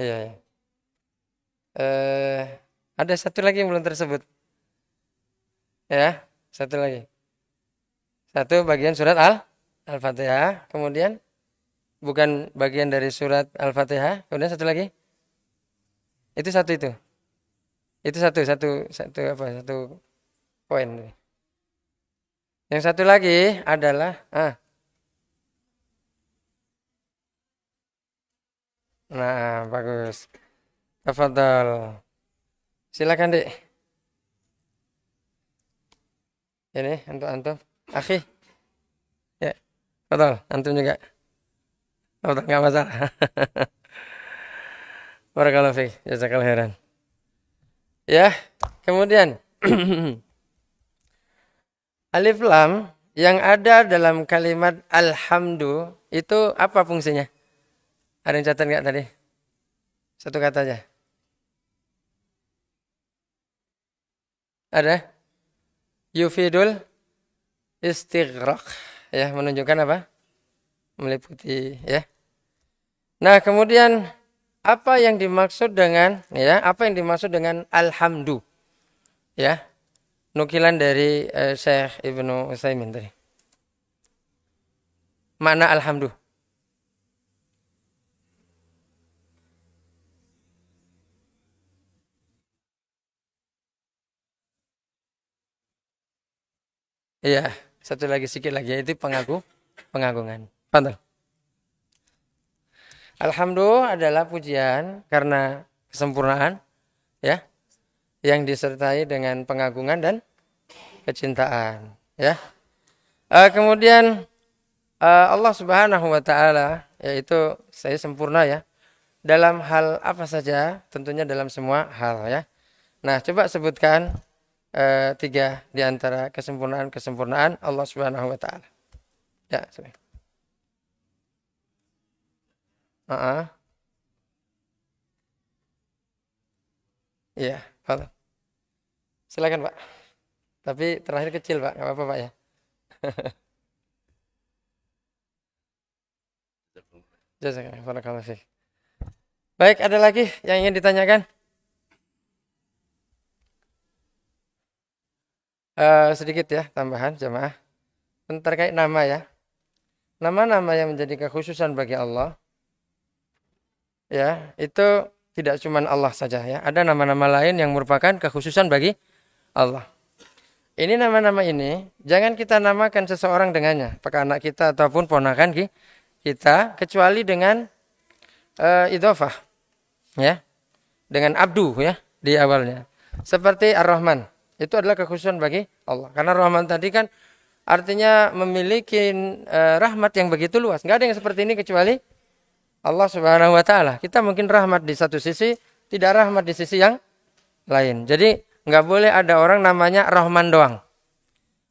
Iya, ya. Ada satu lagi yang belum tersebut. Ya, satu lagi. Satu bagian surat Al-Fatihah, kemudian bukan bagian dari surat Al-Fatihah, kemudian satu lagi. Itu satu itu. Itu satu poin. Yang satu lagi adalah nah, bagus. Tafadhol. Silakan, Dek. Ini untuk antum. Akhi. Ya, betul. Antum juga. Betul, enggak masalah. Barakallahu fiik. Jazakallahu khairan. Ya, kemudian alif lam yang ada dalam kalimat alhamdu itu apa fungsinya? Ada yang catat enggak tadi? Satu kata aja. Ada? Yufidul istighraq. Ya, menunjukkan apa? Meliputi, ya. Nah, kemudian apa yang dimaksud dengan alhamdu? Ya. Nukilan dari Syekh Ibnu Utsaimin tadi. Makna alhamdu. Iya, satu lagi sedikit lagi yaitu pengagungan. Pantul. Alhamdulillah adalah pujian karena kesempurnaan ya, yang disertai dengan pengagungan dan kecintaan, ya. Kemudian Allah Subhanahu wa taala yaitu saya sempurna ya dalam hal apa saja, tentunya dalam semua hal ya. Nah, coba sebutkan tiga di antara kesempurnaan Allah Subhanahu wa taala. Ya, sorry. Iya, halo. Silakan, Pak. Tapi terakhir kecil, Pak. Enggak apa-apa, Pak ya. Jazakallah, barakallahu fiik. Baik, ada lagi yang ingin ditanyakan? Sedikit ya tambahan jemaah. Terkait nama ya. Nama-nama yang menjadi kekhususan bagi Allah ya, itu tidak cuma Allah saja ya. Ada nama-nama lain yang merupakan kekhususan bagi Allah. Ini nama-nama ini jangan kita namakan seseorang dengannya, apakah anak kita ataupun ponakan kita, kecuali dengan idhofah ya, dengan abdu ya di awalnya. Seperti Ar-Rahman, itu adalah kekhususan bagi Allah. Karena Rahman tadi kan artinya memiliki rahmat yang begitu luas. Enggak ada yang seperti ini kecuali Allah Subhanahu wa taala. Kita mungkin rahmat di satu sisi, tidak rahmat di sisi yang lain. Jadi enggak boleh ada orang namanya Rahman doang.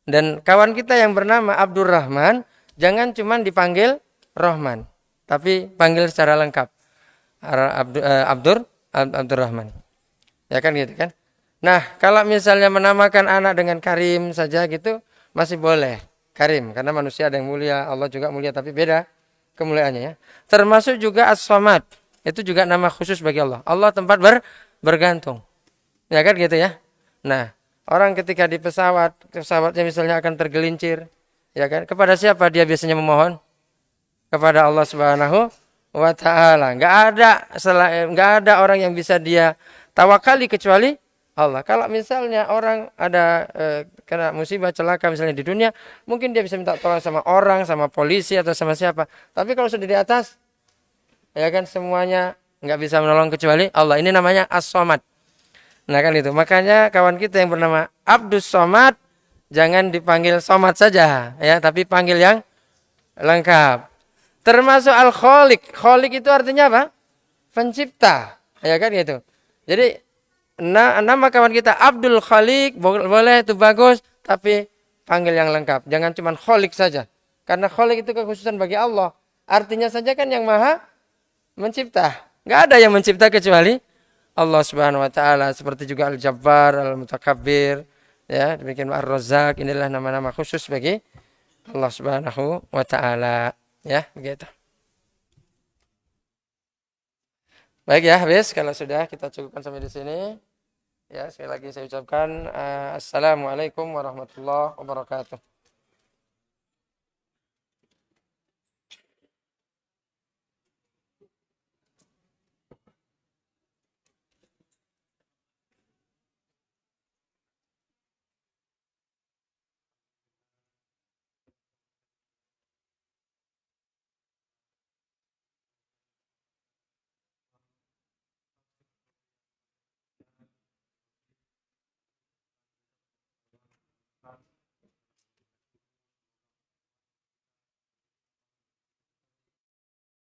Dan kawan kita yang bernama Abdurrahman jangan cuma dipanggil Rahman, tapi panggil secara lengkap. Abdurrahman. Ya kan gitu kan? Nah, kalau misalnya menamakan anak dengan Karim saja gitu masih boleh. Karim karena manusia ada yang mulia, Allah juga mulia tapi beda kemuliaannya ya. Termasuk juga As-Samad. Itu juga nama khusus bagi Allah. Allah tempat bergantung. Ya kan gitu ya. Nah, orang ketika di pesawatnya misalnya akan tergelincir, ya kan? Kepada siapa dia biasanya memohon? Kepada Allah Subhanahu wa taala. Enggak ada orang yang bisa dia tawakali kecuali Allah. Kalau misalnya orang ada kena musibah celaka misalnya di dunia, mungkin dia bisa minta tolong sama orang, sama polisi atau sama siapa. Tapi kalau sudah di atas, ya kan semuanya nggak bisa menolong kecuali Allah. Ini namanya As-Samad. Nah kan itu. Makanya kawan kita yang bernama Abdus Somad jangan dipanggil Somad saja, ya, tapi panggil yang lengkap. Termasuk Al-Khaliq. Khaliq itu artinya apa? Pencipta, ya kan gitu. Jadi nama kawan kita Abdul Khaliq boleh itu bagus, tapi panggil yang lengkap. Jangan cuma Khaliq saja. Karena Khaliq itu kekhususan bagi Allah. Artinya saja kan yang maha mencipta. Enggak ada yang mencipta kecuali Allah Subhanahu wa taala. Seperti juga Al-Jabbar, Al-Mutakabbir, ya, demikian Ar-Razzaq. Inilah nama-nama khusus bagi Allah Subhanahu wa taala, ya, begitu. Baik ya, habis kalau sudah kita cukupkan sampai di sini. Ya, sekali lagi saya ucapkan assalamualaikum warahmatullahi wabarakatuh.